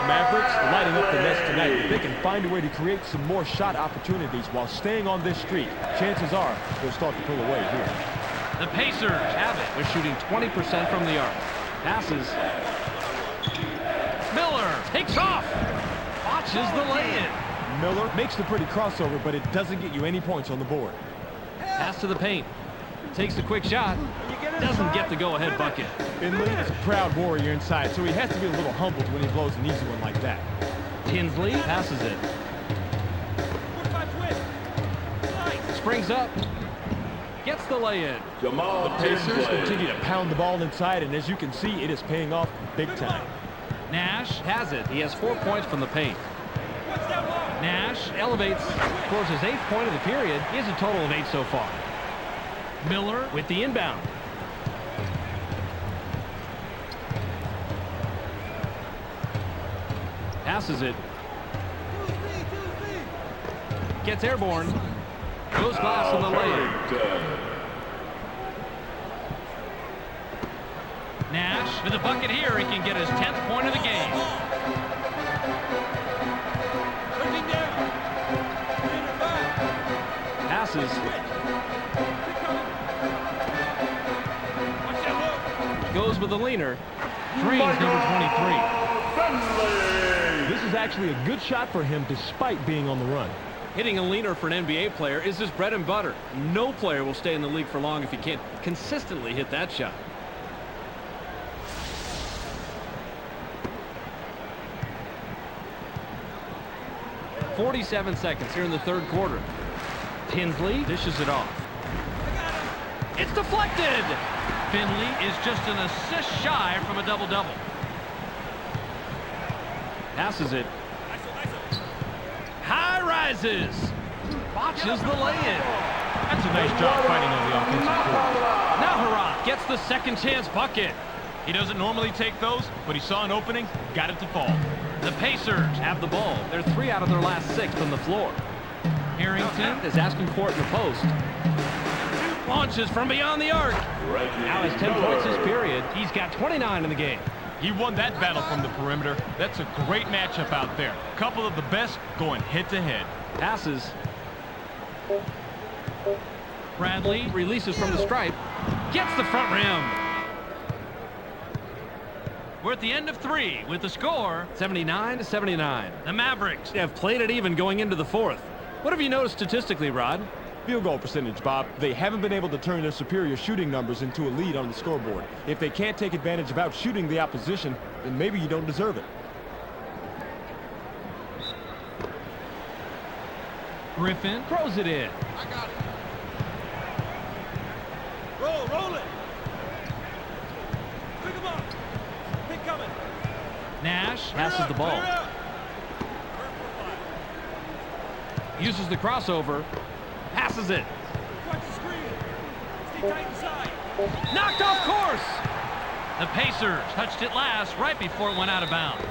The Mavericks are lighting up the nets tonight. If they can find a way to create some more shot opportunities while staying on this streak, chances are they'll start to pull away here. The Pacers have it. They're shooting 20% from the arc. Passes. Miller takes off. Watches the lay-in. Miller makes the pretty crossover, but it doesn't get you any points on the board. Pass to the paint. Takes the quick shot. Doesn't get the go-ahead bucket. Finley is a proud warrior inside, so he has to be a little humbled when he blows an easy one like that. Tinsley passes it. Springs up. Gets the lay-in. Jamal The Pacers Tinsley. continue to pound the ball inside, and as you can see, it is paying off big time. Nash has it. He has 4 points from the paint. Nash elevates, scores his 8th point of the period. He has a total of 8 so far. Miller with the inbound. Passes it. Gets airborne. Goes glass on the lay-in. Nash with a bucket here. He can get his 10th point of the game. Looking down. Leaner back. Passes. Watch that look. Goes with the leaner. Drains number 23. This is actually a good shot for him despite being on the run. Hitting a leaner for an NBA player is his bread and butter. No player will stay in the league for long if he can't consistently hit that shot. .47 seconds here in the third quarter. Tinsley dishes it off. It's deflected! Finley is just an assist shy from a double-double. Passes it. High rises. Watches the lay-in. That's a nice job fighting on the offensive board. Now Harrod gets the second chance bucket. He doesn't normally take those, but he saw an opening, got it to fall. The Pacers have the ball. They're 3 out of their last 6 from the floor. Harrington is asking for it in the post. Launches from beyond the arc. Now has 10 points this period. He's got 29 in the game. He won that battle from the perimeter. That's a great matchup out there. Couple of the best going head-to-head. Passes. Bradley releases from the stripe. Gets the front rim. We're at the end of 3 with the score 79-79. The Mavericks have played it even going into the 4th. What have you noticed statistically, Rod? Field goal percentage, Bob. They haven't been able to turn their superior shooting numbers into a lead on the scoreboard. If they can't take advantage of out-shooting the opposition, then maybe you don't deserve it. Griffin throws it in. I got it. Roll it. Pick him up. Pick coming. Nash passes the ball. Uses the crossover. Passes it. Watch the screen. Stay tight inside. Knocked off course. The Pacers touched it last right before it went out of bounds.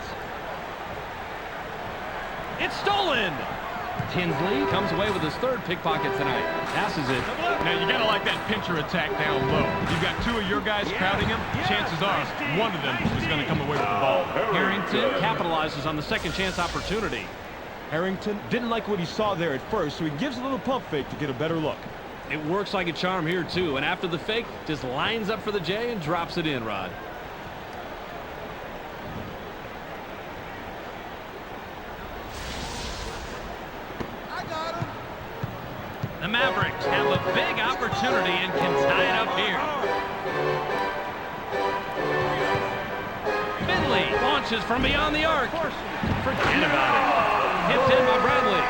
It's stolen. Tinsley comes away with his 3rd pickpocket tonight. Passes it. Now, you got to like that pincher attack down low. You've got 2 of your guys crowding him. Chances are one of them is going to come away with the ball. Harrington capitalizes on the second chance opportunity. Harrington didn't like what he saw there at first, so he gives a little pump fake to get a better look. It works like a charm here, too. And after the fake, just lines up for the J and drops it in, Rod. I got him. The Mavericks have a big opportunity and can tie it up here. Finley launches from beyond the arc. Forget about it. Tipped in by Bradley.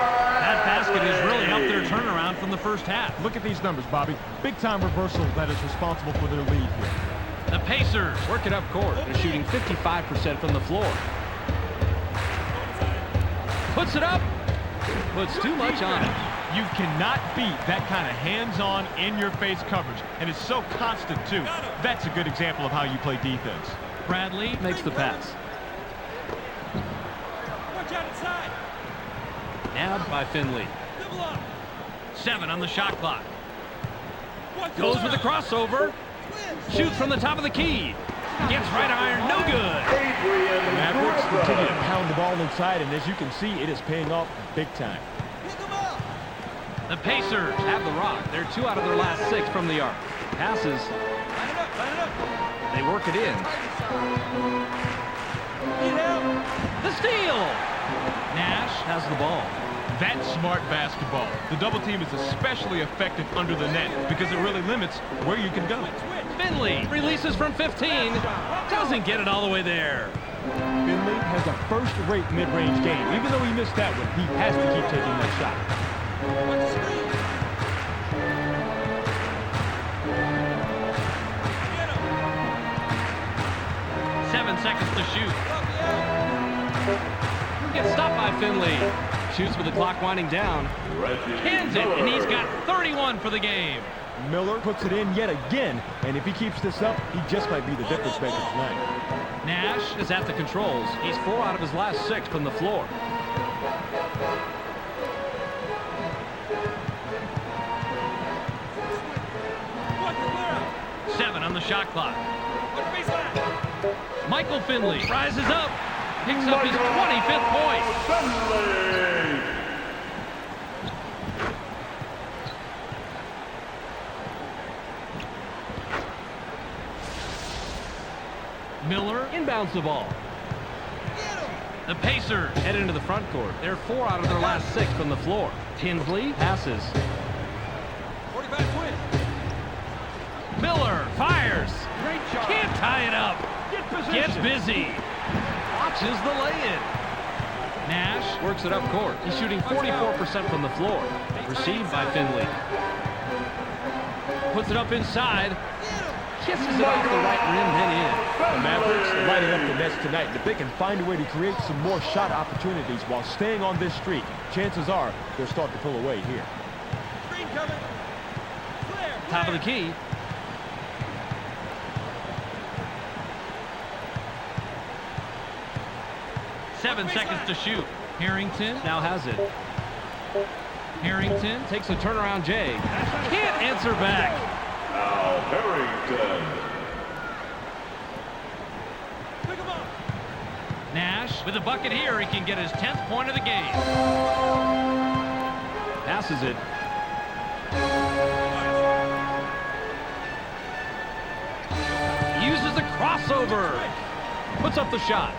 That basket has really helped their turnaround from the first half. Look at these numbers, Bobby. Big-time reversal that is responsible for their lead here. The Pacers work it up court. They're shooting 55% from the floor. Puts it up. Puts too much on it. You cannot beat that kind of hands-on, in-your-face coverage, and it's so constant, too. That's a good example of how you play defense. Bradley makes the pass. Watch out inside. Nabbed by Finley. Double up. 7 on the shot clock. One Goes corner. with the crossover. Shoots from the top of the key. Gets right iron, no good. Adrian Mavericks continue to Griffin. pound the ball inside, and as you can see, it is paying off big time. Pick 'em up. The Pacers have the rock. They're 2 out of their last 6 from the arc. Passes. Line it up. Line it up. They work it in. Need help. The steal. Nash has the ball. That's smart basketball. The double team is especially effective under the net because it really limits where you can go. Finley releases from 15. Doesn't get it all the way there. Finley has a first-rate mid-range game. Even though he missed that one, he has to keep taking that shot. Watch the screen. Get 'em. 7 seconds to shoot. Help me out. Gets stopped by Finley. Shoots with the clock winding down. Reggie Hands it, and he's got Miller. 31 for the game. Miller puts it in yet again, and if he keeps this up, he just might be the difference maker tonight. Nash is at the controls. He's 4 out of his last 6 from the floor. Watch the clear out. 7 on the shot clock. Watch baseline. Michael Finley rises up. Picks up his 25th point. Finley. Miller inbounds the ball. Get 'em. The Pacers head into the front court. They're 4 out of their last 6 from the floor. Tinsley passes. 45 twin. Miller fires. Great job. Can't tie it up. Get position. Gets busy. Watches the lay-in. Nash works it up court. He's shooting 44% from the floor. Received by Finley. Puts it up inside. Kisses it off the right rim, then in. The Mavericks are lighting up the nets tonight, but if they can find a way to create some more shot opportunities while staying on this streak, chances are they'll start to pull away here. Screen coming. Clear. Top of the key. Seven seconds to shoot. Harrington now has it. Harrington takes a turnaround J. Can't answer back. Al Harrington. Pick 'em up. Nash with a bucket here. He can get his 10th point of the game. Passes it. Uses the crossover. Puts up the shot.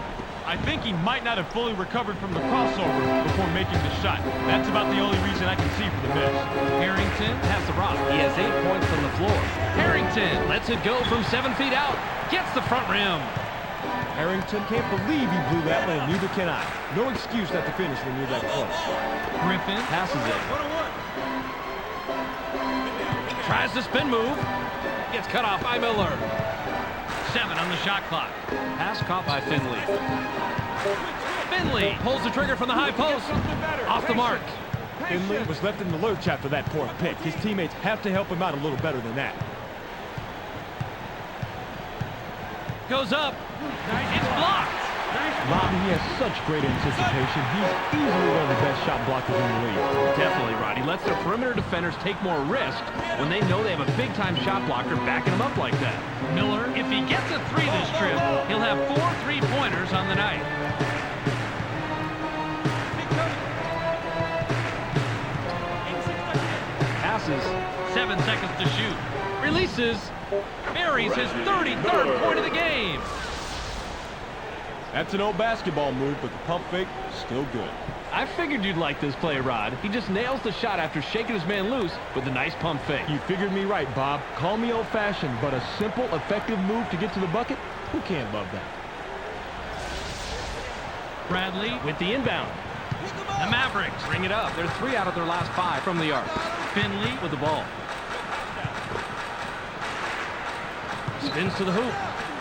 I think he might not have fully recovered from the crossover before making the shot. That's about the only reason I can see for the miss. Harrington has the rock. He has 8 points from the floor. Harrington lets it go from 7 feet out. Gets the front rim. Harrington can't believe he blew that one, and neither can I. No excuse not to finish when you're that close. Griffin passes it. 101. Tries the spin move. Gets cut off by Miller. 7 on the shot clock. Pass caught by Finley. Finley pulls the trigger from the high post. Off the mark. Finley was left in the lurch after that poor pick. His teammates have to help him out a little better than that. Goes up. It's blocked. Rodney, he has such great anticipation. He's easily one of the best shot blockers in the league. Definitely, Rod. He lets their perimeter defenders take more risk when they know they have a big-time shot blocker backing them up like that. Miller, if he gets a 3 this trip, he'll have 4 3-pointers on the night. Passes. 7 seconds to shoot. Releases. Buries his 33rd point of the game. That's an old basketball move, but the pump fake, still good. I figured you'd like this play, Rod. He just nails the shot after shaking his man loose with a nice pump fake. You figured me right, Bob. Call me old-fashioned, but a simple, effective move to get to the bucket? Who can't love that? Bradley with the inbound. The Mavericks bring it up. They're 3 out of their last 5 from the arc. Finley with the ball. Spins to the hoop.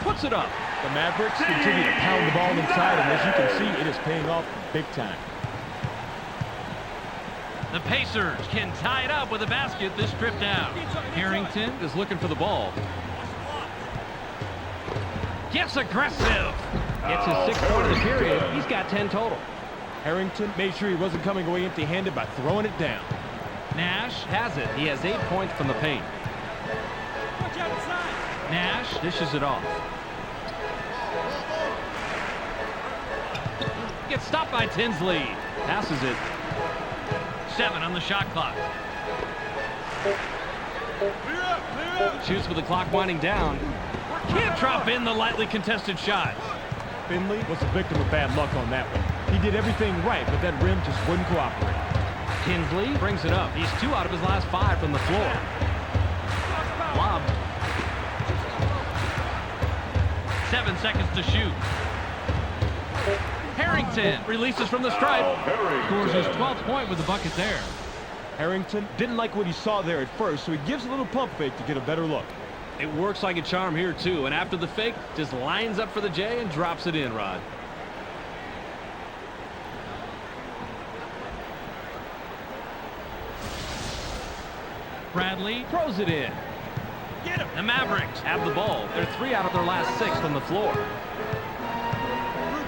Puts it up. The Mavericks continue to pound the ball inside, and as you can see, it is paying off big time. The Pacers can tie it up with a basket this trip down. Harrington is looking for the ball. Gets aggressive. Gets his 6th point of the period. He's got 10 total. Harrington made sure he wasn't coming away empty-handed by throwing it down. Nash has it. He has 8 points from the paint. Watch out inside. Nash dishes it off. Gets stopped by Tinsley. Passes it. 7 on the shot clock. Clear up. Shoots with the clock winding down. Can't drop in the lightly contested shot. Finley was a victim of bad luck on that one. He did everything right, but that rim just wouldn't cooperate. Tinsley brings it up. He's 2 out of his last 5 from the floor. Lob. 7 seconds to shoot. Harrington releases from the stripe. Scores his 12th point with the bucket there. Harrington didn't like what he saw there at first, so he gives a little pump fake to get a better look. It works like a charm here, too. And after the fake, just lines up for the J and drops it in, Rod. Bradley throws it in. Get him. The Mavericks have the ball. They're 3 out of their last 6 from the floor. Through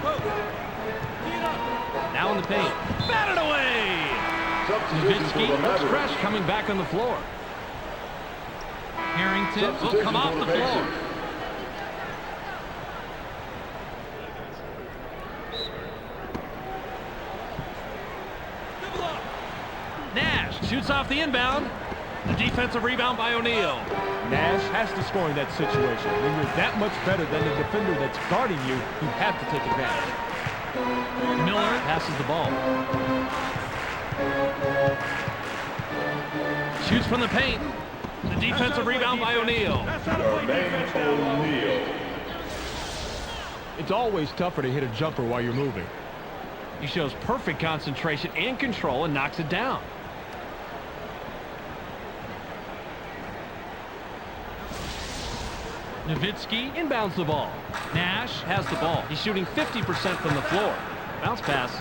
post. Tee it up. Now in the paint. Batted away! Nowitzki looks fresh coming back on the floor. Harrington will come off the floor. Double up. Nash shoots off the inbound. The defensive rebound by O'Neal. Nash has to score in that situation. When you're that much better than the defender that's guarding you, you have to take advantage. Miller passes the ball. Shoots from the paint. The defensive rebound by O'Neal. That's how to play defense now. O'Neal. It's always tougher to hit a jumper while you're moving. He shows perfect concentration and control and knocks it down. Nowitzki inbounds the ball. Nash has the ball. He's shooting 50% from the floor. Bounce pass.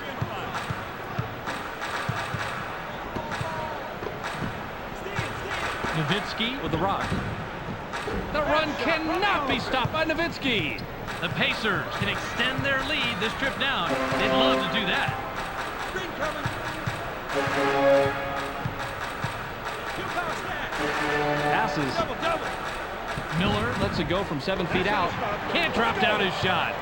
Nowitzki with the rock. The run cannot be stopped by Nowitzki. The Pacers can extend their lead this trip down. They'd love to do that. Screen coming. Two power stack. Passes. Double. Miller lets it go from 7 feet out. Can't drop down his shot.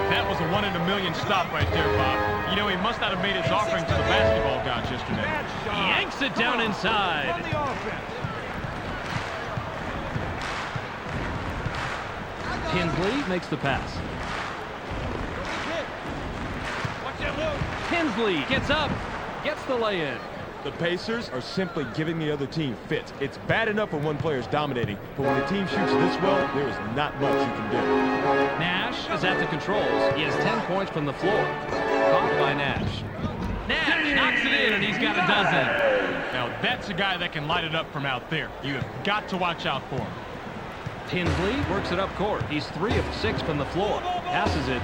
That was a 1 in a million stop right there, Bob. You know, he must not have made his offering to the basketball gods yesterday. Bad shot. Yanks it down On inside. the offense. Tinsley makes the pass. Hit. Watch that look. Tinsley gets up, gets the lay-in. The Pacers are simply giving the other team fits. It's bad enough when one player's dominating, but when the team shoots this well, there is not much you can do. Nash is at the controls. He has 10 points from the floor. Caught by Nash. Nash knocks it in, and he's got a dozen. Now, that's a guy that can light it up from out there. You have got to watch out for him. Tinsley works it up court. He's 3 of 6 from the floor. Passes it.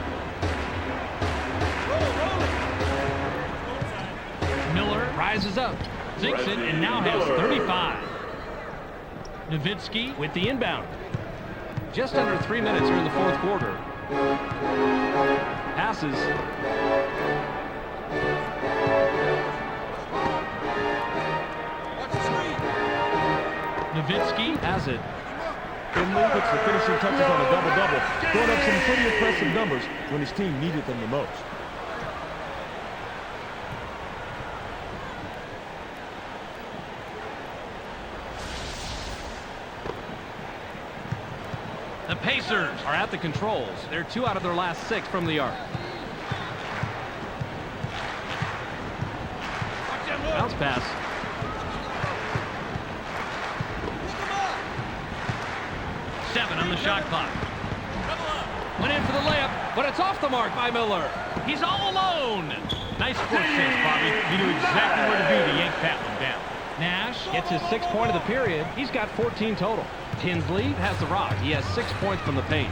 Miller rises up, zinks it, and now has 35. Nowitzki with the inbound. Just under 3 minutes here in the 4th quarter. Passes. Watch the screen. Nowitzki has it. Finley puts the finishing touches on a double-double, throwing up some pretty impressive numbers when his team needed them the most. The Pacers are at the controls. They're 2 out of their last 6 from the arc. Watch that look. Bounce pass. Pick 'em up. 7 on the shot clock. Double up. Went in for the layup, but it's off the mark by Miller. He's all alone. Nice court sense, Bobby. He knew exactly where to be to yank that one down. Nash gets his 6th point of the period. He's got 14 total. Tinsley has the rock. He has 6 points from the paint.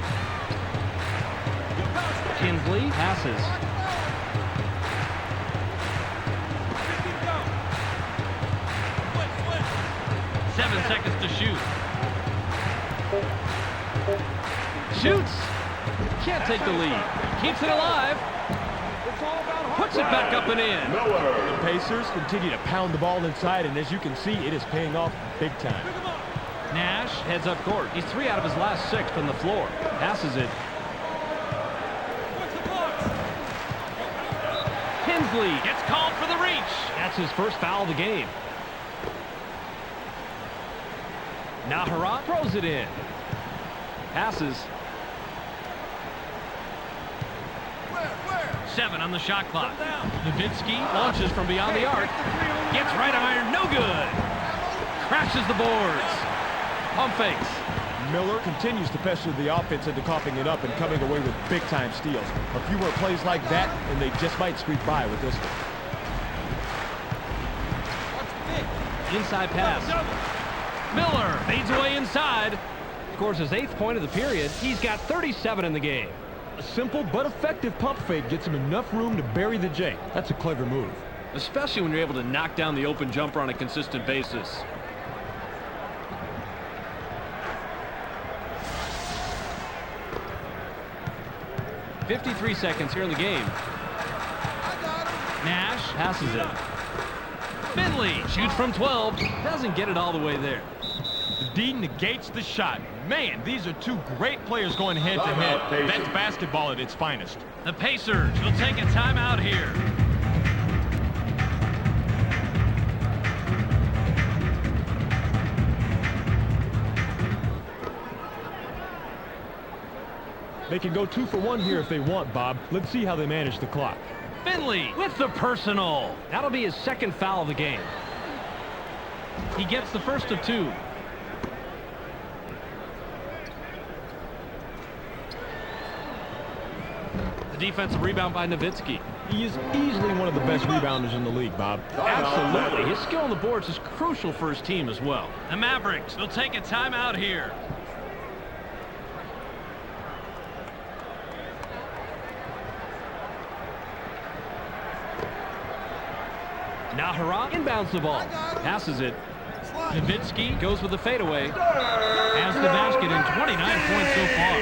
Tinsley passes. Keep going. 7 seconds to shoot. Shoots. Can't take the lead. Keeps it alive. Puts it back up and in. The Pacers continue to pound the ball inside, and as you can see, it is paying off big time. Nash heads up court. He's 3 out of his last 6 from the floor. Passes it. Hensley gets called for the reach. That's his first foul of the game. Nahara throws it in. Passes. 7 on the shot clock. Nowitzki launches from beyond the arc. Gets right iron, no good. Crashes the boards. Pump fakes. Miller continues to pester the offense into coughing it up and coming away with big-time steals. A few more plays like that, and they just might squeak by with this one. Inside pass. Miller fades away inside. Scores his 8th point of the period. He's got 37 in the game. A simple but effective pump fake gets him enough room to bury the J. That's a clever move. Especially when you're able to knock down the open jumper on a consistent basis. .53 seconds here in the game. Nash passes it. Finley shoots from 12. Doesn't get it all the way there. The D negates the shot. Man, these are two great players going head-to-head. That's basketball at its finest. The Pacers will take a timeout here. They can go 2 for 1 here if they want, Bob. Let's see how they manage the clock. Finley with the personal. That'll be his 2nd foul of the game. He gets the first of 2. The defensive rebound by Nowitzki. He is easily one of the best rebounders in the league, Bob. Absolutely. His skill on the boards is crucial for his team as well. The Mavericks will take a timeout here. Nahara inbounds the ball. Passes it. Nowitzki goes with the fadeaway. Has the basket in 29 points so far.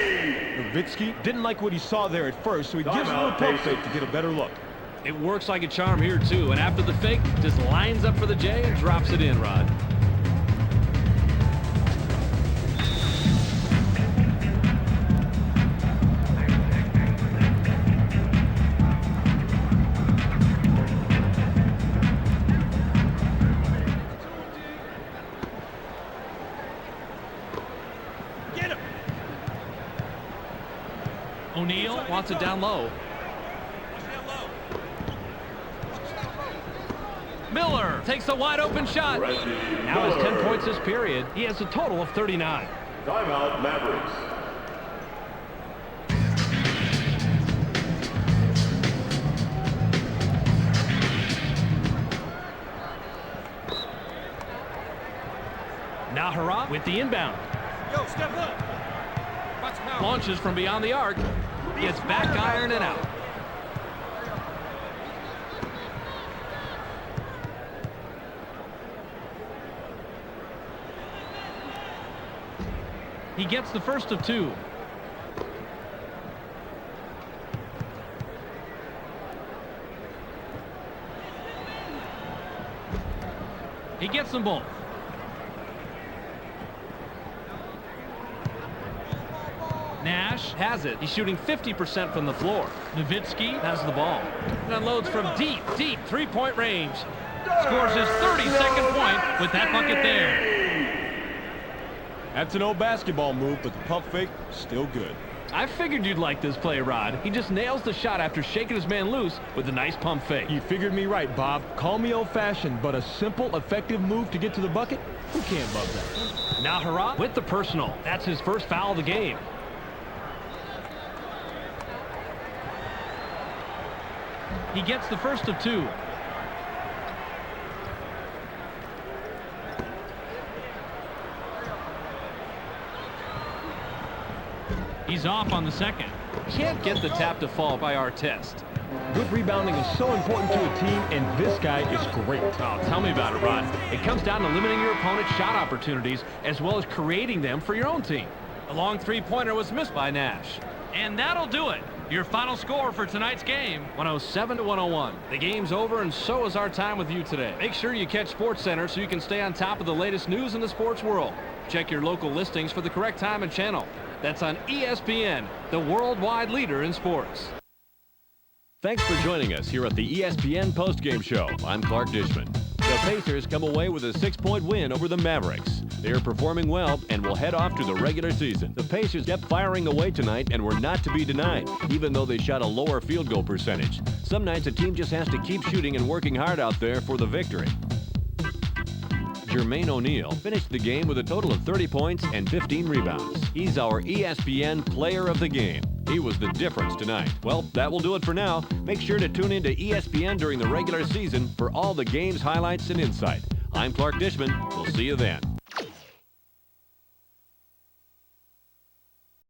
Nowitzki didn't like what he saw there at first, so he gives a little pump fake to get a better look. It works like a charm here, too. And after the fake, just lines up for the J and drops it in, Rod. O'Neal wants it down low. Miller takes a wide open shot. Now has 10 points this period. He has a total of 39. Timeout, Mavericks. Nahara with the inbound. Yo, step up. Watch him out. Launches from beyond the arc. Gets back iron and out. He gets the first of 2. He gets them both. Nash has it. He's shooting 50% from the floor. Nowitzki has the ball. And unloads from deep 3-point range. Scores his 32nd point with that bucket there. That's an old basketball move, but the pump fake, still good. I figured you'd like this play, Rod. He just nails the shot after shaking his man loose with a nice pump fake. You figured me right, Bob. Call me old-fashioned, but a simple, effective move to get to the bucket? Who can't love that? Nahara with the personal. That's his first foul of the game. He gets the first of 2. He's off on the second. Can't get the tap to fall by Artest. Good rebounding is so important to a team, and this guy is great. Oh, tell me about it, Rod. It comes down to limiting your opponent's shot opportunities as well as creating them for your own team. The long three-pointer was missed by Nash. And that'll do it. Your final score for tonight's game, 107-101. The game's over, and so is our time with you today. Make sure you catch SportsCenter so you can stay on top of the latest news in the sports world. Check your local listings for the correct time and channel. That's on ESPN, the worldwide leader in sports. Thanks for joining us here at the ESPN postgame show. I'm Clark Dishman. The Pacers come away with a 6-point win over the Mavericks. They are performing well and will head off to the regular season. The Pacers kept firing away tonight and were not to be denied, even though they shot a lower field goal percentage. Some nights a team just has to keep shooting and working hard out there for the victory. Jermaine O'Neal finished the game with a total of 30 points and 15 rebounds. He's our ESPN Player of the Game. He was the difference tonight. Well, that will do it for now. Make sure to tune in to ESPN during the regular season for all the game's highlights and insight. I'm Clark Dishman. We'll see you then.